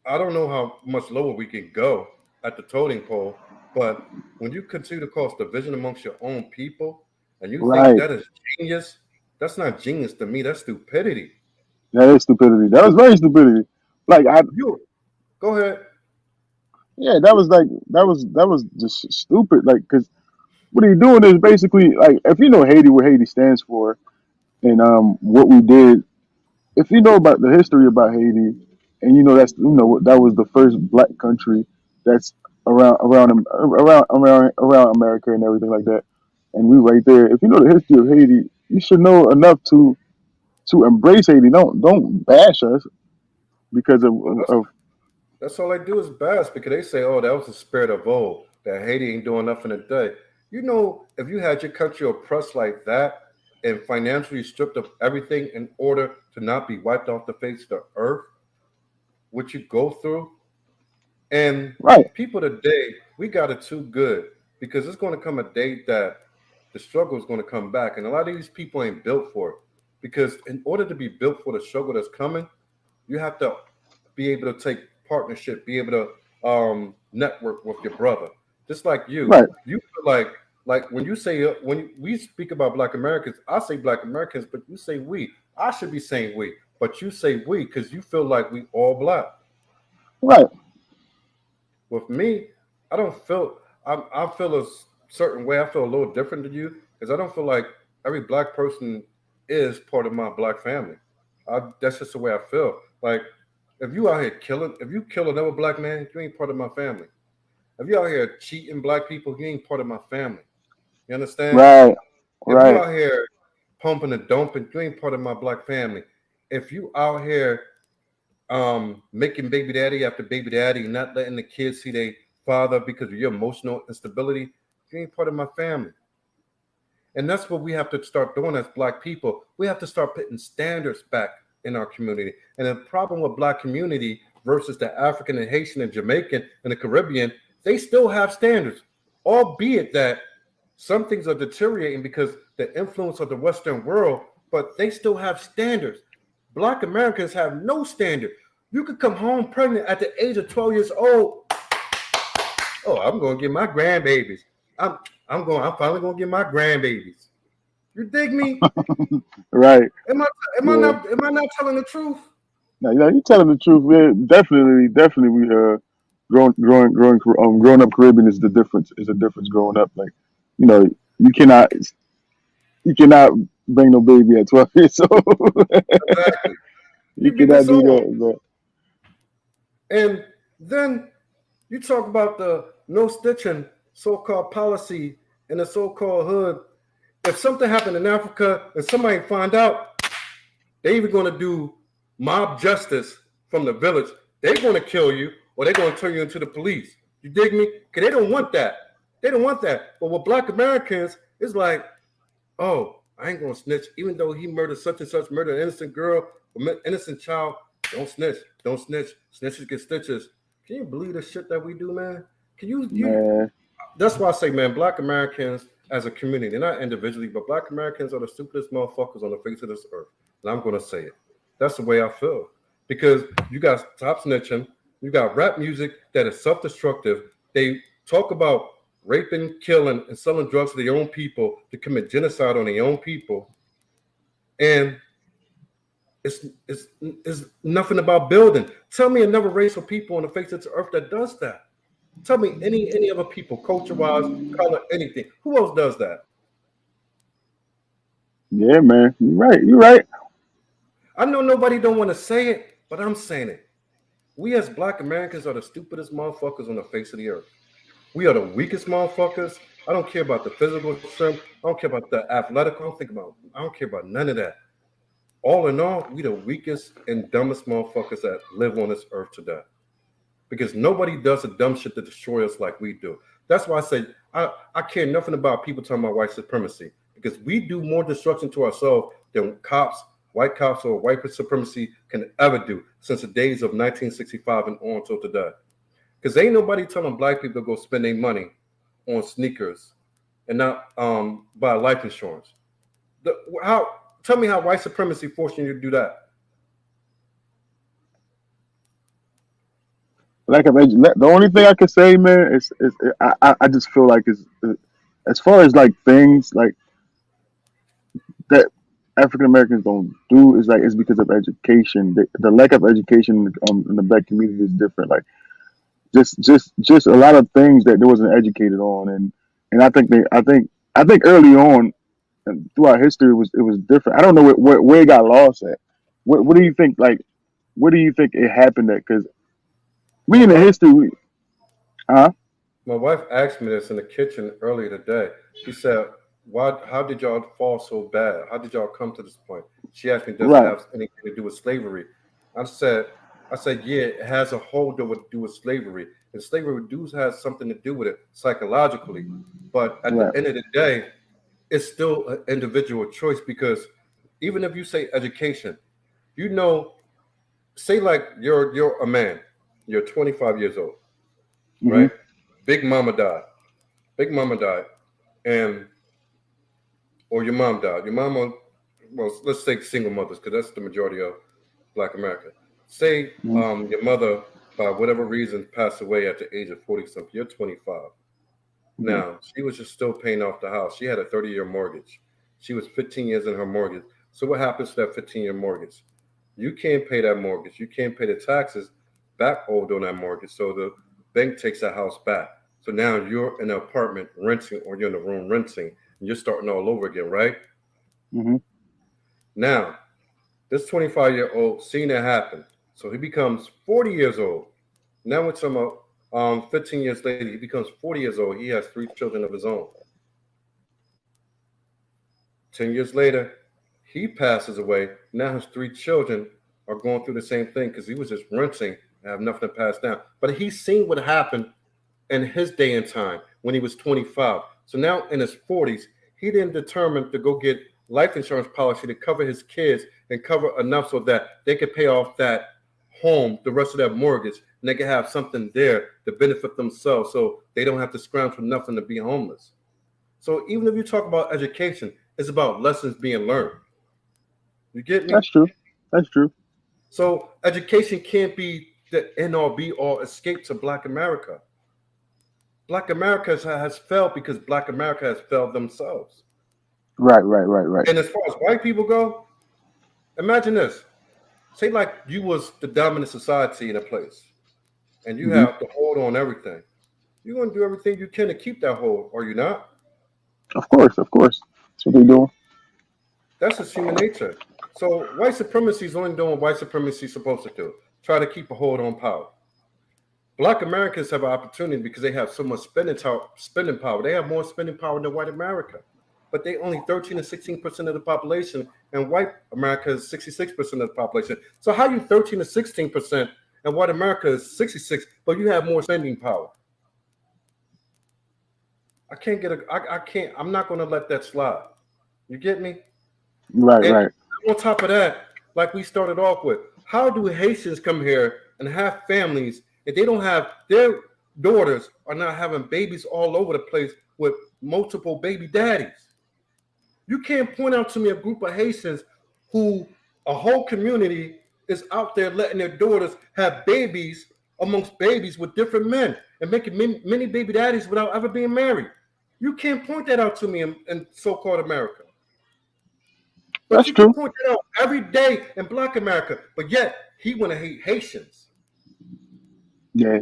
I don't know how much lower we can go at the totem pole, but when you continue to cause division amongst your own people and you think Right. that is genius, that's not genius to me. That's stupidity. That is stupidity. That was very stupidity. Like I You go ahead. yeah, that was just stupid. Like because what he doing is basically like if you know Haiti, what Haiti stands for, and what we did. If you know about the history about Haiti, and you know that was the first black country that's around America and everything like that, and we right there. If you know the history of Haiti, you should know enough to embrace Haiti. Don't bash us because Well, that's all they do is bash because they say, "Oh, that was the spirit of old. That Haiti ain't doing nothing today." You know, if you had your country oppressed like that and financially stripped of everything in order to not be wiped off the face of the earth, what you go through, and right, people today, we got it too good because it's going to come a day that the struggle is going to come back, and a lot of these people ain't built for it. Because in order to be built for the struggle that's coming, you have to be able to take partnership, be able to network with your brother. Just like right, you feel like when you say when we speak about Black Americans, I say Black Americans, but you say we. I should be saying we, but you say we because you feel like we all black. right, With me, I don't feel I feel a certain way. I feel a little different than you because I don't feel like every black person is part of my black family. That's just the way I feel. Like if you out here killing, if you kill another black man, you ain't part of my family. If you out here cheating black people, you ain't part of my family. You understand? right, If you right, out here pumping and dumping, you ain't part of my black family. If you out here making baby daddy after baby daddy and not letting the kids see their father because of your emotional instability, you ain't part of my family. And that's what we have to start doing as black people. We have to start putting standards back in our community. And the problem with black community versus the African and Haitian and Jamaican and the Caribbean, they still have standards, albeit that some things are deteriorating because the influence of the Western world, but they still have standards. Black Americans have no standard. You could come home pregnant at the age of 12 years old. Oh, I'm gonna get my grandbabies. I'm I'm finally gonna get my grandbabies. You dig me? right. Am I Yeah. am I not telling the truth? Now, you telling the truth. Yeah, definitely, definitely. We growing up Caribbean is the difference. Is a difference growing up. Like, you know, you cannot you cannot bring no baby at 12 years old. Exactly. You Keep it cannot this do on. that. And then you talk about the no stitching so-called policy in the so-called hood. If something happened in Africa and somebody find out, they even going to do mob justice from the village. They're going to kill you or they're going to turn you into the police. You dig me? Because they don't want that. They don't want that. But with black Americans, it's like, oh, I ain't going to snitch. Even though he murdered such and such, murdered an innocent girl, innocent child, don't snitch. Don't snitch. Snitches get stitches. Can you believe the shit that we do, man? Can you Man, That's why I say, man, black Americans as a community, they're not individually, but black Americans are the stupidest motherfuckers on the face of this earth. And I'm gonna say it. That's the way I feel. Because you got stop snitching, you got rap music that is self-destructive. They talk about raping, killing, and selling drugs to their own people to commit genocide on their own people. And it's nothing about building. Tell me another race of people on the face of the earth that does that. Tell me any other people, culture wise, color, anything. Who else does that? yeah, man. You're right. You're right. I know nobody don't want to say it, but I'm saying it. We as black Americans are the stupidest motherfuckers on the face of the earth. We are the weakest motherfuckers. I don't care about the physical strength. I don't care about the athletic. I don't care about none of that. All in all, we the weakest and dumbest motherfuckers that live on this earth today. Because nobody does the dumb shit to destroy us like we do. That's why I say I care nothing about people talking about white supremacy because we do more destruction to ourselves than cops, white cops, or white supremacy can ever do since the days of 1965 and on till today. Because ain't nobody telling black people to go spend their money on sneakers and not buy life insurance. How? Tell me how white supremacy forcing you to do that. The only thing I can say, man, is I just feel like as far as like things like that African Americans don't do is like it's because of education. The lack of education in the black community is different. Like just a lot of things that they wasn't educated on, and I think early on and throughout history it was different. I don't know where it got lost at. What do you think? Like, where do you think it happened at? Because My me in the wife history, huh? My wife asked me this in the kitchen earlier today. She said, Why? How did y'all fall so bad? How did y'all come to this point? She asked me, does it Right, have anything to do with slavery? I said, yeah, it has a whole deal to do with slavery, and slavery does have something to do with it psychologically. But at the right. end of the day, it's still an individual choice because even if you say education, you know, say like you're a man, you're 25 years old, Hmm. right? Big mama died, big mama died, and or your mom died. Your mama, well, let's say single mothers because that's the majority of Black America. Say Hmm. your mother, by whatever reason, passed away at the age of 40 something. You're 25. Hmm. Now, she was just still paying off the house. She had a 30-year mortgage. She was 15 years in her mortgage. So what happens to that 15-year mortgage? You can't pay that mortgage. You can't pay the taxes back owed on that mortgage. So the bank takes that house back. So now you're in an apartment renting or you're in a room renting and you're starting all over again, right? Hmm. Now, this 25-year-old seen it happen. So he becomes 40 years old. Now we're talking about 15 years later, he becomes 40 years old. He has three children of his own. 10 years later, he passes away. Now his three children are going through the same thing because he was just renting and have nothing to pass down. But he's seen what happened in his day and time when he was 25. So now in his 40s, he then determined to go get life insurance policy to cover his kids and cover enough so that they could pay off that home, the rest of that mortgage, and they can have something there to benefit themselves so they don't have to scrounge for nothing to be homeless. So even if you talk about education, it's about lessons being learned. You get me? That's true. That's true. So education can't be the end all be all escape to Black America. Black America has failed because Black America has failed themselves. Right, right, right, right. And as far as white people go, imagine this. Say like you was the dominant society in a place and you Hmm. have to hold on everything. You're gonna do everything you can to keep that hold, are you not? Of course, of course. That's what they're doing. That's just human nature. So white supremacy is only doing what white supremacy is supposed to do. Try to keep a hold on power. Black Americans have an opportunity because they have so much spending power. They have more spending power than white America. But they only 13 to 16% of the population, and white America is 66% of the population. So how you 13 to 16% and white America is 66, but you have more spending power? I can't, I'm not gonna let that slide. You get me? Right, And right. on top of that, like we started off with, how do Haitians come here and have families and they don't have their daughters are not having babies all over the place with multiple baby daddies? You can't point out to me a group of Haitians who a whole community is out there letting their daughters have babies amongst babies with different men and making many baby daddies without ever being married. You can't point that out to me in so-called America. But That's you can true. point that out every day in Black America. But yet he want to hate Haitians. Yeah,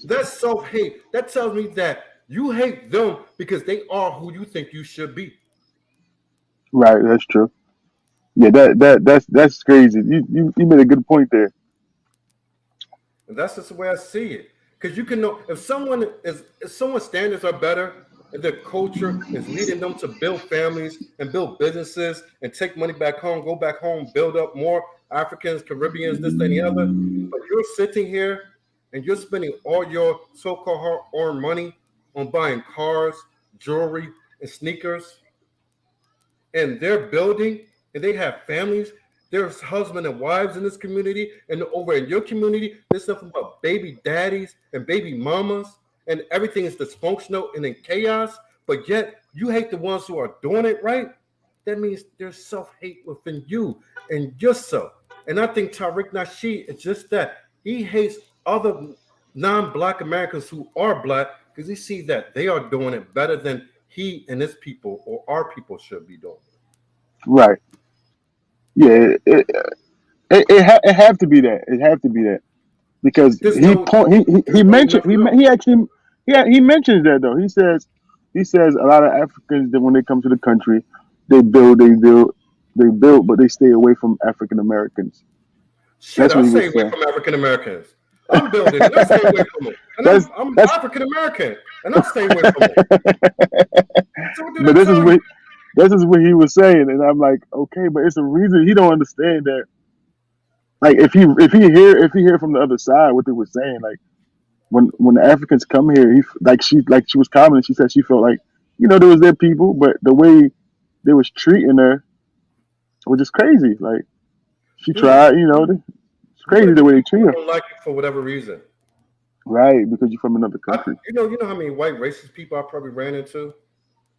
That's self-hate. That tells me that you hate them because they are who you think you should be. right. That's true. Yeah, that's crazy. You made a good point there. And that's just the way I see it. Because you can know if someone's standards are better and their culture is leading them to build families and build businesses and take money back home, go back home, build up more Africans, Caribbeans, this, that, and the other. But you're sitting here and you're spending all your so-called hard-earned money on buying cars, jewelry, and sneakers and they're building and they have families. There's husband and wives in this community, and over in your community, there's nothing but baby daddies and baby mamas, and everything is dysfunctional and in chaos. But yet, you hate the ones who are doing it right. That means there's self-hate within you and yourself. And I think Tariq Nasheed is just that. He hates other non-black Americans who are black because he sees that they are doing it better than he and his people or our people should be doing. Right. Yeah. It have to be that. It have to be that because There's no he there's no mentioned enough room. he actually he mentions that though. He says a lot of Africans that when they come to the country, they build, but they stay away from African Americans. Shit, That's I what he stay was away saying. from African Americans. I'm building and I stay away from them. And that's I'm that's African American and I stay away from them. So what did but I tell you? this is what he was saying, and I'm like, okay, but it's a reason he don't understand that. Like if he hear from the other side what they were saying, like when the Africans come here, like she was commenting, she said she felt like there was their people, but the way they was treating her was just crazy. Like she Dude, tried, it's you're crazy gonna the get way they people treat who her. don't like you for whatever reason. Right, because you're from another country. You know how many white racist people I probably ran into.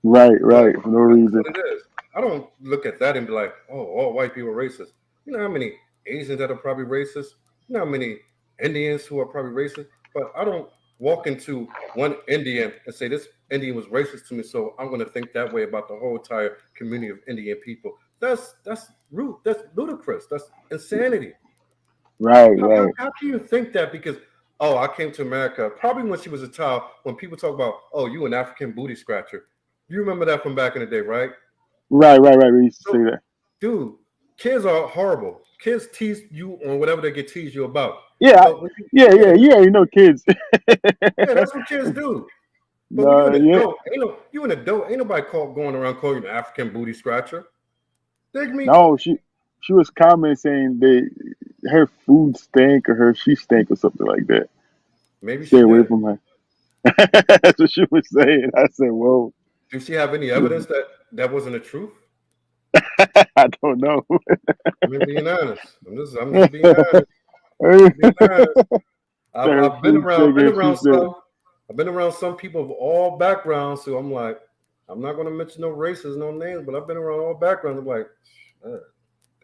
Right, But right, for no that's reason. what it is. I don't look at that and be like, oh, all white people are racist. You know how many Asians that are probably racist? You know how many Indians who are probably racist? But I don't walk into one Indian and say this Indian was racist to me, so I'm going to think that way about the whole entire community of Indian people. That's rude. That's ludicrous. That's insanity. Right, right. How can you think that? Because oh, I came to America probably when she was a child. When people talk about oh, you an African booty scratcher, you remember that from back in the day, right? Right, right, right. We used to So, say that. dude, kids are horrible. Kids tease you on whatever they get teased you about. Yeah, But when you, yeah, yeah, yeah, yeah. Kids. yeah, that's what kids do. But when you're No, an yeah. adult, you an adult, ain't nobody going around calling you an African booty scratcher. Dig me? No, she was commenting saying her food stank or her she stank or something like that. Maybe Stay she away did. from her. That's what she was saying. I said, "Whoa." Do she have any evidence that that wasn't the truth? I don't know. I'm just being honest. I'm just being honest. I'm just being honest. Her I've food stank been and she around said, some. I've been around some people of all backgrounds, so I'm like, I'm not going to mention no races, no names, but I've been around all backgrounds. I'm like, uh,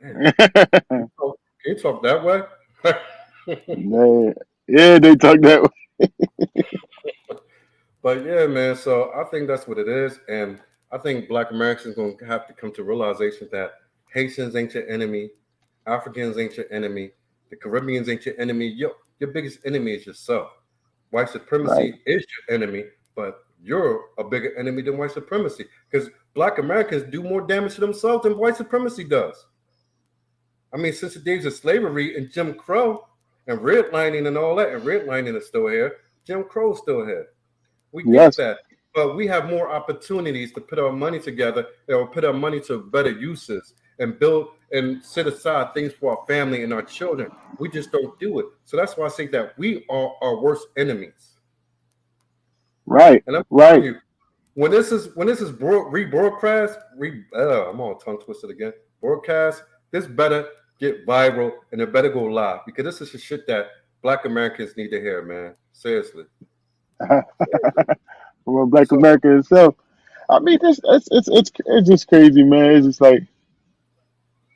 damn, can you talk that way? "Man, yeah, they talk that way." But yeah, man. So I think that's what it is, and I think Black Americans going to have to come to realization that Haitians ain't your enemy, Africans ain't your enemy, the Caribbeans ain't your enemy. Your biggest enemy is yourself. White Right, supremacy is your enemy, but you're a bigger enemy than white supremacy because Black Americans do more damage to themselves than white supremacy does. I mean, since the days of slavery and Jim Crow and redlining and all that, and redlining is still here, Jim Crow's still here. We get yes, that. But we have more opportunities to put our money together or put our money to better uses and build and set aside things for our family and our children. We just don't do it. So that's why I say that we are our worst enemies. right, And I'm telling right. you, when this is rebroadcast, I'm all tongue twisted again. Broadcast, this better get viral and it better go live because this is the shit that Black Americans need to hear, man. Seriously. Seriously. From a Black So American itself. I mean, it's just crazy, man. It's just like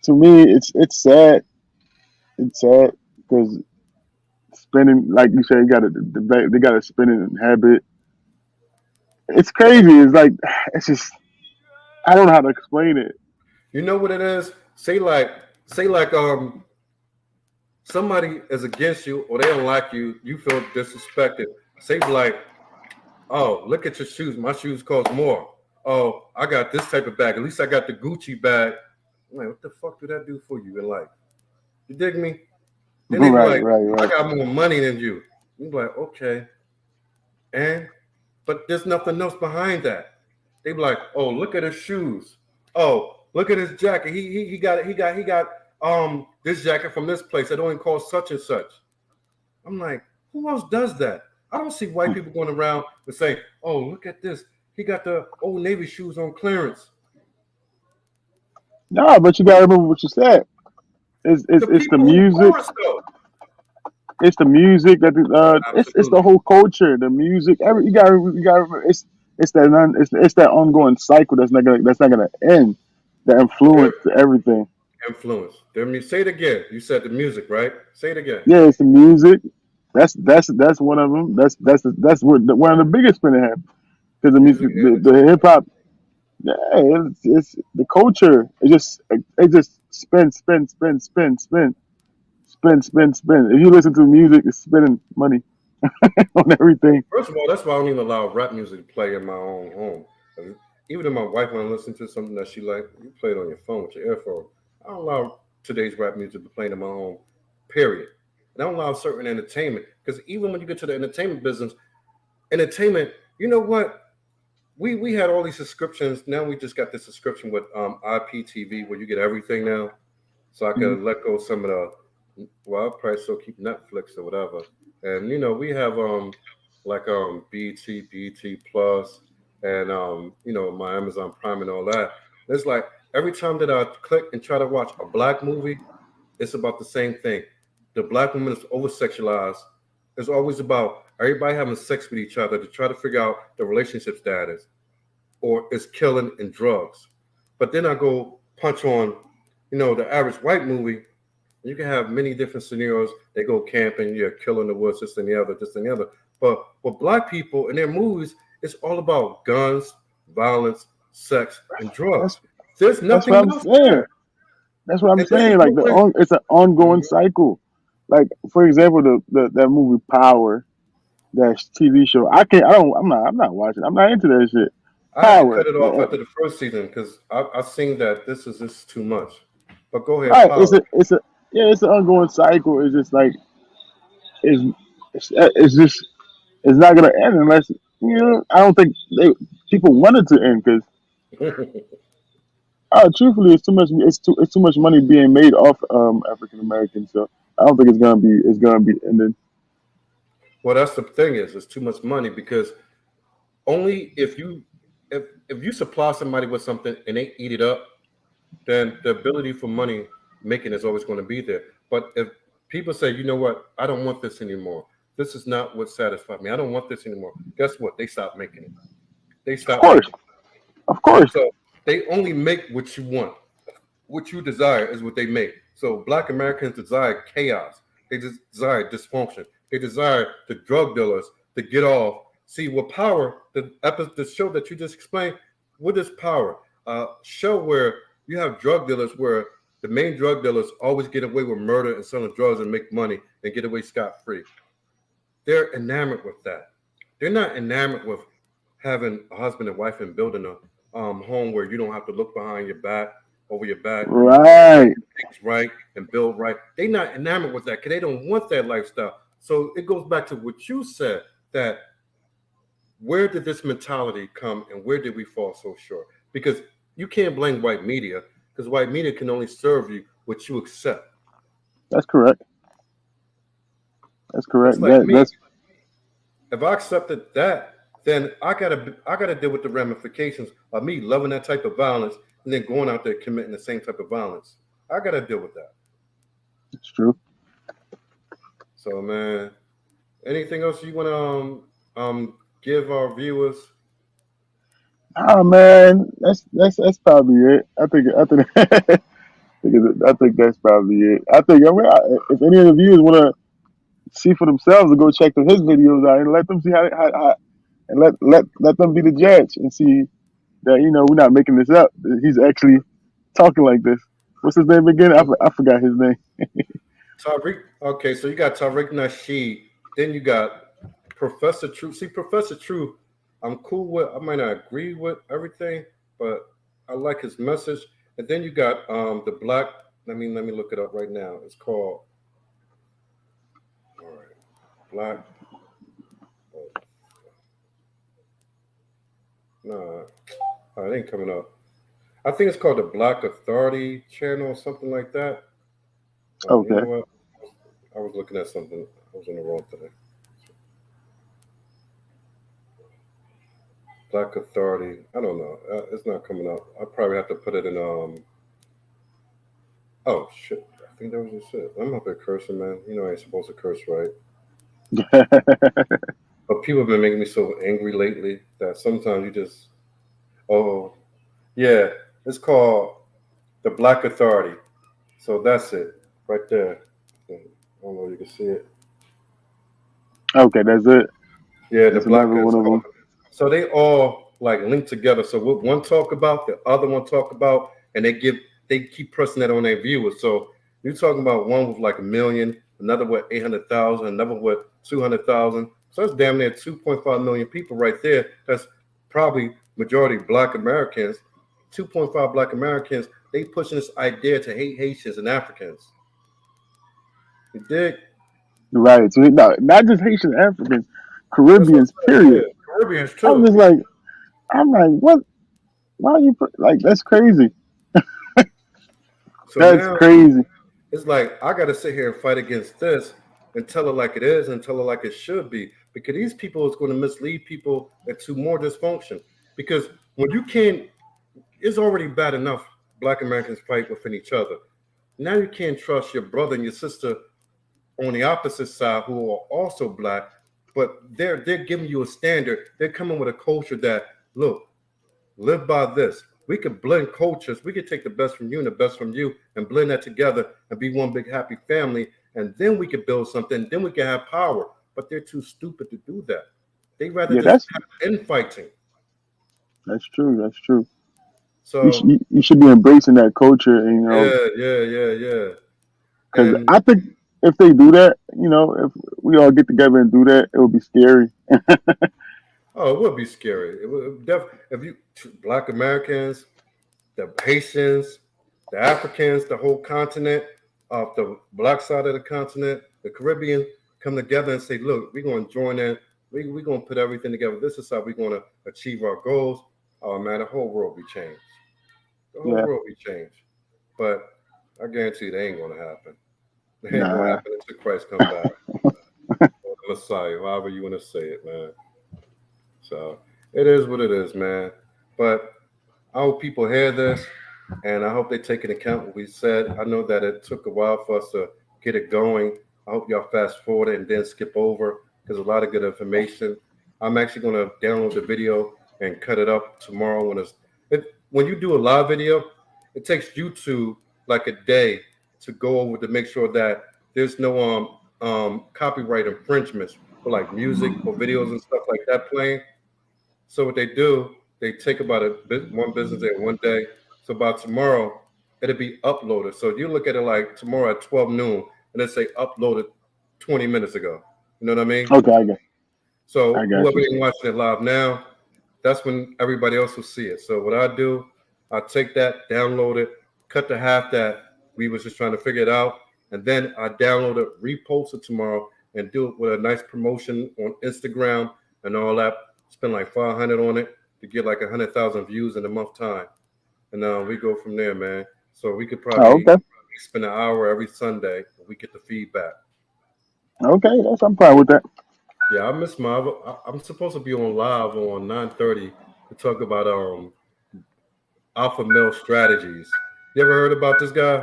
to me, it's sad. It's sad because spending, like you said, you got they got a spending habit. It's crazy. It's like it's just I don't know how to explain it. you know what it is? Say like somebody is against you or they don't like you, you feel disrespected. Say like, oh, look at your shoes. My shoes cost more. Oh, I got this type of bag. At least I got the Gucci bag. I'm like, what the fuck do that do for you in life? You dig me? Then they be Right, like, right, I right. got more money than you. You be like, okay. And but there's nothing else behind that. They be like, oh, look at his shoes. Oh, look at his jacket. He got this jacket from this place that only costs such and such. I'm like, who else does that? I don't see white people going around and say, oh, look at this. He got the old Navy shoes on clearance. No, but you gotta remember what you said. The It's the people who music. wore it though. It's the music that it's the Absolutely. whole culture. The music. You gotta remember. It's that ongoing cycle that's not gonna end. The Their influence to everything. influence. Say it again. You said the music, right? Say it again. Yeah, it's the music. That's one of them. That's what one of the biggest spinning habits. Because Music and the the hip culture. hop, yeah, it's the culture. It just spin. If you listen to music, it's spending money on everything. First of all, that's why I don't even allow rap music to play in my own home. Even if my wife want to listen to something that she like, you play it on your phone with your earphone. I don't allow today's rap music to play in my home. Period. And I don't allow certain entertainment because even when you get to the entertainment business, entertainment, you know what? we had all these subscriptions. Now we just got this subscription with IPTV where you get everything now. So I Mhm. could let go some of the, well, I'll probably still keep Netflix or whatever. And we have like BT Plus, and my Amazon Prime and all that. It's like every time that I click and try to watch a black movie, it's about the same thing. The black woman is over sexualized. It's always about everybody having sex with each other to try to figure out the relationship status, or it's killing and drugs. But then I go punch on, the average white movie. You can have many different scenarios. They go camping, you're killing the woods, this and the other, this and the other. But with black people in their movies, it's all about guns, violence, sex, and drugs. That's There's that's what nothing I'm else saying. there. That's what I'm And this is saying. Like ruling. it's an ongoing Mhm. cycle. Like for example, the that movie Power, that TV show. I can't. I don't. I'm not watching. I'm not into that shit. I had to cut Power. it off after the first season because I've seen that this is just too much. But go ahead, Right. power. It's a yeah. It's an ongoing cycle. It's just like it's it's just it's not gonna end unless I don't think people want it to end because truthfully, it's too much money being made off African Americans. So I don't think it's gonna be ended. Well, that's the thing is, it's too much money because only if you supply somebody with something and they eat it up, then the ability for money making is always going to be there. But if people say, you know what, I don't want this anymore. This is not what satisfies me. I don't want this anymore. Guess what? They stop making it. They Of stop course, making it. of course. So they only make what you want. What you desire is what they make. So black Americans desire chaos. They desire dysfunction. They desire the drug dealers to get off. See, with power, the show that you just explained, what is power? Show where you have drug dealers where the main drug dealers always get away with murder and selling drugs and make money and get away scot free. They're enamored with that. They're not enamored with having a husband and wife and building a home where you don't have to look behind your back, over your back, Right. things right and build right. They're not enamored with that because they don't want that lifestyle. So it goes back to what you said that where did this mentality come and where did we fall so short? Because you can't blame white media because white media can only serve you what you accept. That's correct. That's It's correct. like me. That's If I accepted that, then I gotta deal with the ramifications of me loving that type of violence and then going out there committing the same type of violence. I gotta deal with that. it's true. So man, anything else you wanna give our viewers? Ah man, that's probably it. I think that's probably it. If any of the viewers want to see for themselves, or go check his videos out and let them see how and let them be the judge and see that we're not making this up. He's actually talking like this. What's his name again? I forgot his name. Tariq. Okay, so you got Tariq Nasheed. Then you got Professor True. See, Professor True, I'm cool with. I might not agree with everything, but I like his message. And then you got the black. Let me look it up right now. It's called all right, black. Oh, no, it ain't coming up. I think it's called the Black Authority Channel or something like that. You know Okay. what? I was looking at something. I was in the wrong today. Black Authority. I don't know. It's not coming up. I probably have to put it in. Oh shit! I think that was just it. I'm up there cursing, man. I ain't supposed to curse, right? But people have been making me so angry lately that sometimes you just. Oh yeah, it's called the Black Authority. So that's it right there. I don't know if you can see it. Okay, that's it. Yeah, the That's black another one is of called. them. So they all like link together. So what one talk about, the other one talk about, and they keep pressing that on their viewers. So you're talking about one with like a million, another with 800,000, another with 200,000. So that's damn near 2.5 million people right there. That's probably majority Black Americans. 2.5 Black Americans. They pushing this idea to hate Haitians and Africans. You dig? Right. So no, not just Haitian Africans, That's what Caribbeans. I'm saying. Period. Yeah, Caribbeans I'm too. just like I'm like, what? Why are you like? That's crazy. So That's now crazy. it's like I got to sit here and fight against this and tell it like it is and tell it like it should be because these people is going to mislead people into more dysfunction. Because when you can't, it's already bad enough Black Americans fight within each other. Now you can't trust your brother and your sister on the opposite side who are also Black, but they're giving you a standard. They're coming with a culture that look, live by this. We could blend cultures. We could take the best from you and the best from you and blend that together and be one big happy family. And then we could build something. Then we can have power. But they're too stupid to do that. They rather Yeah, just have infighting. that's true. That's true. So You should be embracing that culture, and yeah. because And I think if they do that, if we all get together and do that, it would be scary. oh, it would be scary. It would if you Black Americans, the Haitians, the Africans, the whole continent, of the Black side of the continent, the Caribbean, come together and say, look, we're going to join in. We're going to put everything together. This is how we're going to achieve our goals. Oh, man, the whole world be changed. The whole Yeah, world be changed. But I guarantee you they ain't going to happen. They ain't going to nah, happen until Christ come back. Or the Messiah, however you want to say it, man. So it is what it is, man. But I hope people hear this, and I hope they take into account what we said. I know that it took a while for us to get it going. I hope y'all fast forward it and then skip over because a lot of good information. I'm actually going to download the video and cut it up tomorrow when you do a live video. It takes YouTube like a day to go over to make sure that there's no copyright infringements for like music or videos and stuff like that playing. So what they do, they take about one business day, one day. So by tomorrow, it'll be uploaded. So you look at it like tomorrow at 12 noon, and it say uploaded 20 minutes ago. You know what I mean? okay, I So got whoever you. ain't watching it live now, that's when everybody else will see it. So what I do, I take that, download it, cut the half that we was just trying to figure it out, and then I download it, repost it tomorrow, and do it with a nice promotion on Instagram and all that. Spend like 500 on it to get like 100,000 views in a month time, and we go from there, man. So we could Oh, probably okay, spend an hour every Sunday. And we get the feedback. okay, I'm fine with that. Yeah, I miss my. I'm supposed to be on live on 9:30 to talk about alpha male strategies. You ever heard about this guy?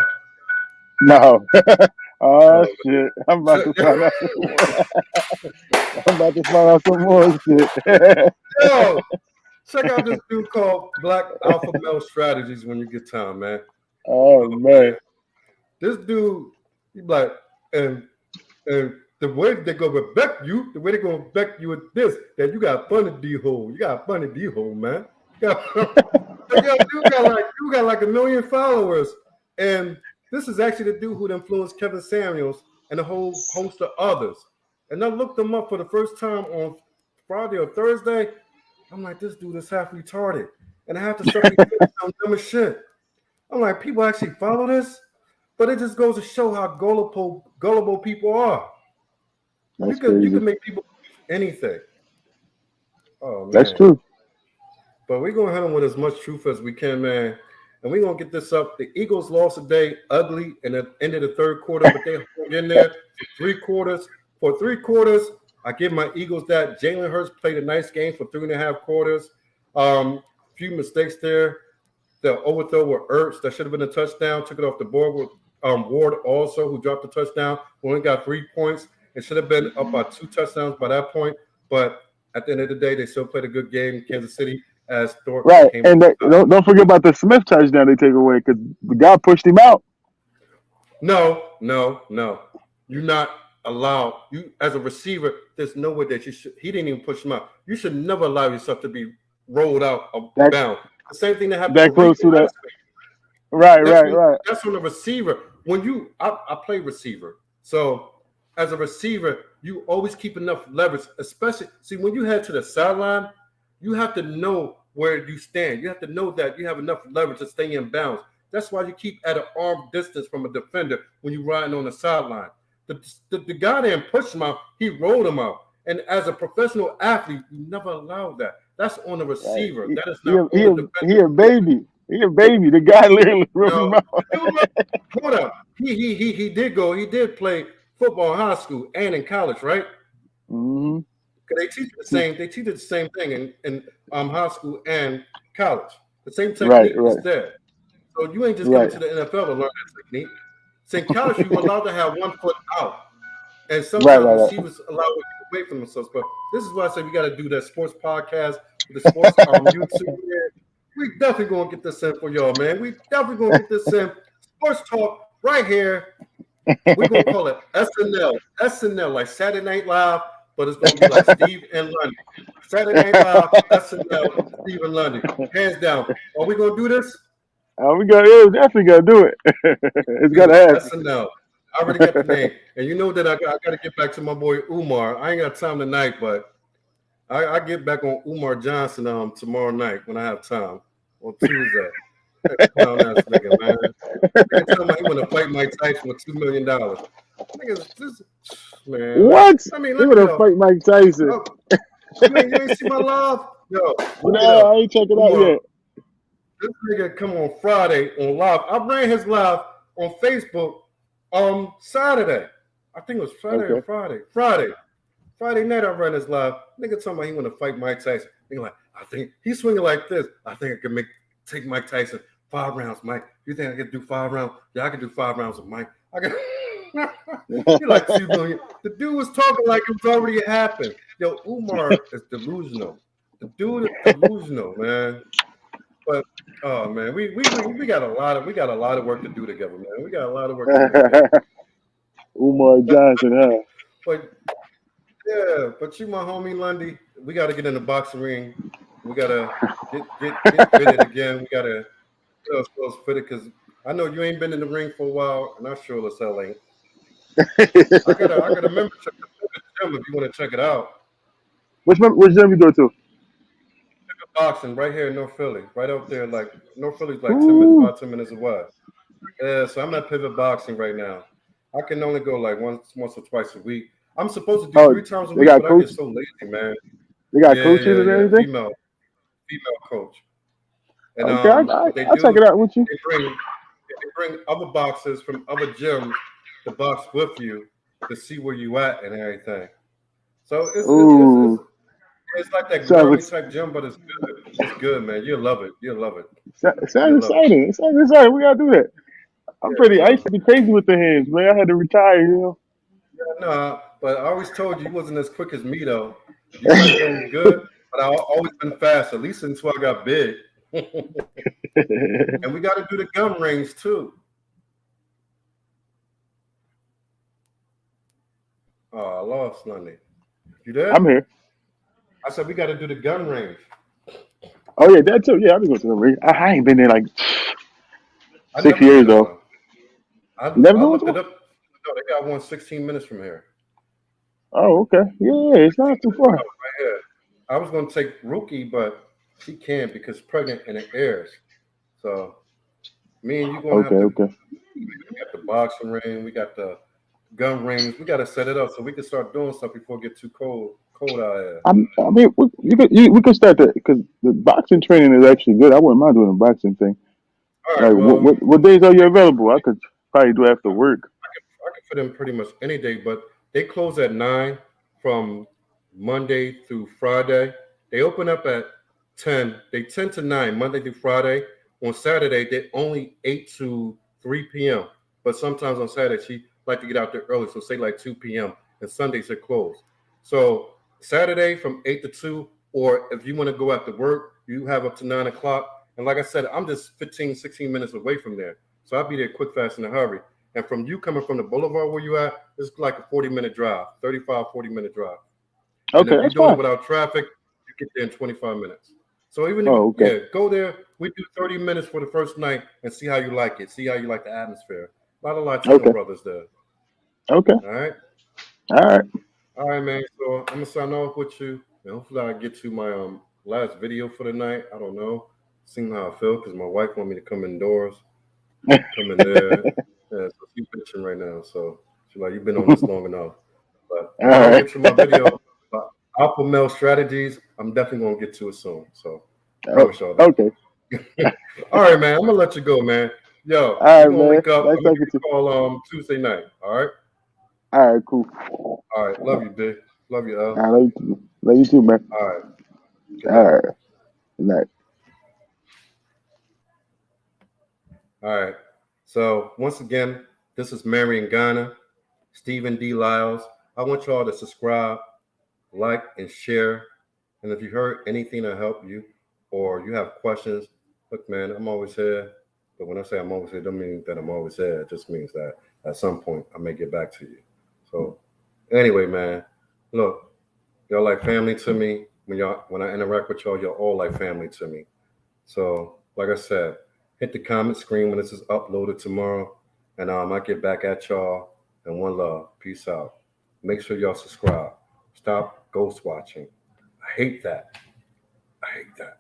No. Oh Um, shit! I'm about check, to find out some more. I'm about to find out some more shit. yo, check out this dude called Black Alpha Male Strategies when you get time, man. Oh Oh man, man, this dude, he like, and and the way they go respect you, the way they gonna respect you is this: that you got funny D hole, you got funny D hole, man. You got, yo, you got like 1 million followers, and this is actually the dude who influenced Kevin Samuels and a whole host of others. And I looked them up for the first time on Friday or Thursday. I'm like, this dude is half retarded, and I have to start reading some dumb as shit. I'm like, people actually follow this, but it just goes to show how gullible people are. that's You crazy. can make people believe anything. Oh That's man. true. But we're gonna hit them with as much truth as we can, man. And we're gonna get this up. The Eagles lost today, ugly, in the end of the third quarter, but they hung in there for 3 quarters. For 3 quarters, I give my Eagles that. Jalen Hurts played a nice game for 3.5 quarters. Few mistakes there. The overthrow with Ertz that should have been a touchdown. Took it off the board with Ward also, who dropped the touchdown. We only got 3 points. It should have been up by 2 touchdowns by that point. But at the end of the day, they still played a good game. Kansas City as Thorpe Right, came. and don't forget about the Smith touchdown they take away because the guy pushed him out. No. You're not allowed. You as a receiver, there's no way that you should. He didn't even push him out. You should never allow yourself to be rolled out of That bounds. The same thing that happened that with Reed close to that. Madison. Right, That's right, when, right. that's when the receiver. I play receiver, so as a receiver, you always keep enough leverage. Especially, see when you head to the sideline, you have to know where you stand. You have to know that you have enough leverage to stay in bounds. That's why you keep at an arm distance from a defender when you're riding on the sideline. The guy didn't push him out; he rolled him out. And as a professional athlete, you never allow that. That's on the Right. receiver. He, That is he, not a, on he, the a, defender. he a baby. He a baby. The guy literally wrote No, him out. the dude, hold up. He did go. He did play football in high school and in college, right? Hmm. Because they teach the same. They teach it the same thing in high school and college. The same Right, technique is right, there. So you ain't just coming right, to the NFL to learn that technique. So in college, you were allowed to have 1 foot out, and right, sometimes right, right. receivers allow it to get away from themselves. But this is why I say we got to do that sports podcast with the sports YouTube. Man. We definitely gonna get this in for y'all, man. We definitely gonna get this in. Sports talk right here. We're gonna call it SNL. SNL, like Saturday Night Live, but it's gonna be like Steve and Lundy. Saturday Night Live, SNL, Steve and Lundy. Hands down. Are we gonna do this? Yeah, we definitely gotta do it. It's Do gotta it. happen. SNL. I already got the name. And you know that I got to get back to my boy Umar. I ain't got time tonight, but I get back on Umar Johnson tomorrow night when I have time on Tuesday. That clown ass nigga, man. Nigga tell me he want to fight Mike Tyson for $2 million. Niggas, this man. What? I mean, He let me wanna know. fight Mike Tyson? Oh, you ain't see my live? Yo, look it No, I up. ain't check it out Umar, yet. this nigga come on Friday on live. I ran his live on Facebook Saturday. I think it was Friday or Okay. Friday. Friday night I ran his live. Nigga talking about he want to fight Mike Tyson. Nigga like, I think he's swinging like this. I think I can take Mike Tyson 5 rounds, Mike. You think I can do 5 rounds? Yeah, I can do 5 rounds with Mike. I can. You're like 2 million. The dude was talking like it was already happened. Yo, Umar is delusional. The dude is delusional, man. But oh man, we got a lot of work to do together, man. We got a lot of work to do together. Umar Johnson, huh? But yeah, but you, my homie Lundy, we got to get in the boxing ring. We got to get fitted again. We got to get ourselves fitted because I know you ain't been in the ring for a while, and I sure as hell ain't. I got a membership to the gym if you want to check it out. Which gym you go to? Boxing right here in North Philly, right up there. Like North Philly's like 10 minutes, Ooh. 5-10 minutes away. Yeah, so I'm at Pivot Boxing right now. I can only go like once or twice a week. I'm supposed to do Oh, 3 times a they week, got but I get coach. so lazy, man. They got Yeah, coaches yeah, and yeah. everything. Female coach. And Okay, what they I'll do check is it out with you. they bring other boxers from other gyms to box with you to see where you at and everything. So Ooh, it's like that sounds girly like type gym, but it's good. It's good, man. You'll love it. You'll love it. sounds You'll love it. exciting. It sounds exciting. We gotta do that. Yeah, I used so to be crazy with the hands, man. I had to retire, you know. yeah, no, but I always told you wasn't as quick as me though. You might have been good, but I always been fast, at least until I got big. And we got to do the gun range too. Oh, I lost Lundy. You I'm there? here. I said we got to do the gun range. Oh yeah, that too. Yeah, I've been going to the ring. I ain't been there like I six never been years to though. one. You never I been looked to it one? up. No, they got one 16 minutes from here. Oh, okay. Yeah, it's 16 not too minutes far. out right here. I was going to take Rookie, but she can't because pregnant and it airs. So me and you going to Okay, have to. okay. We got the boxing ring. We got the gun range. We got to set it up so we can start doing stuff before it get too cold out here. I mean, we could start that because the boxing training is actually good. I wouldn't mind doing a boxing thing. All Like, right. Well, what days are you available? I could probably do after work. I can fit in pretty much any day, but they close at 9 from Monday through Friday. They open up at 10. They 10 to 9 Monday through Friday. On Saturday, they only 8 to 3 p.m. But sometimes on Saturday, she like to get out there early, so say like 2 p.m. And Sundays are closed. So Saturday from 8 to 2, or if you want to go after work, you have up to 9 o'clock. And like I said, I'm just 15, 16 minutes away from there. So I'll be there quick, fast, in a hurry. And from you coming from the boulevard where you at, it's like a 40-minute drive, 35, 40-minute drive. And Okay, if you're that's doing it fine. without traffic, you get there in 25 minutes. So even if, Oh, okay, yeah, go there. We do 30 minutes for the first night and see how you like it. See how you like the atmosphere. A lot of Latino okay, brothers there. okay. All right. All right. All right, man. So I'm gonna sign off with you. And hopefully I get to my last video for the night. I don't know. Seeing how I feel because my wife want me to come indoors. Come in there. Yeah, so she's bitching right now. So she's like, you've been on this long enough. But All I'm gonna right. get to my video. But Alpha male strategies. I'm definitely gonna get to it soon. So Oh, promise y'all that. okay. All right, man. I'm gonna let you go, man. Yo, All we're right, gonna man. link up. Nice I'm gonna give talking you to a call Tuesday night. All right. you. All right, cool. All right. Love you, D. Love you, I L. love you too. Love you too, man. All right. Good All night. right. Good night. All right. So once again, this is Marrying Ghana, Stephen D. Lyles. I want y'all to subscribe, like, and share. And if you heard anything to help you or you have questions, look, man, I'm always here. But when I say I'm always here, don't mean that I'm always here. It just means that at some point I may get back to you. So anyway, man, look, y'all like family to me. When I interact with y'all, you're all like family to me. So, like I said, hit the comment screen when this is uploaded tomorrow, and I get back at y'all. And one love, peace out. Make sure y'all subscribe. Stop ghost watching. I hate that. I hate that.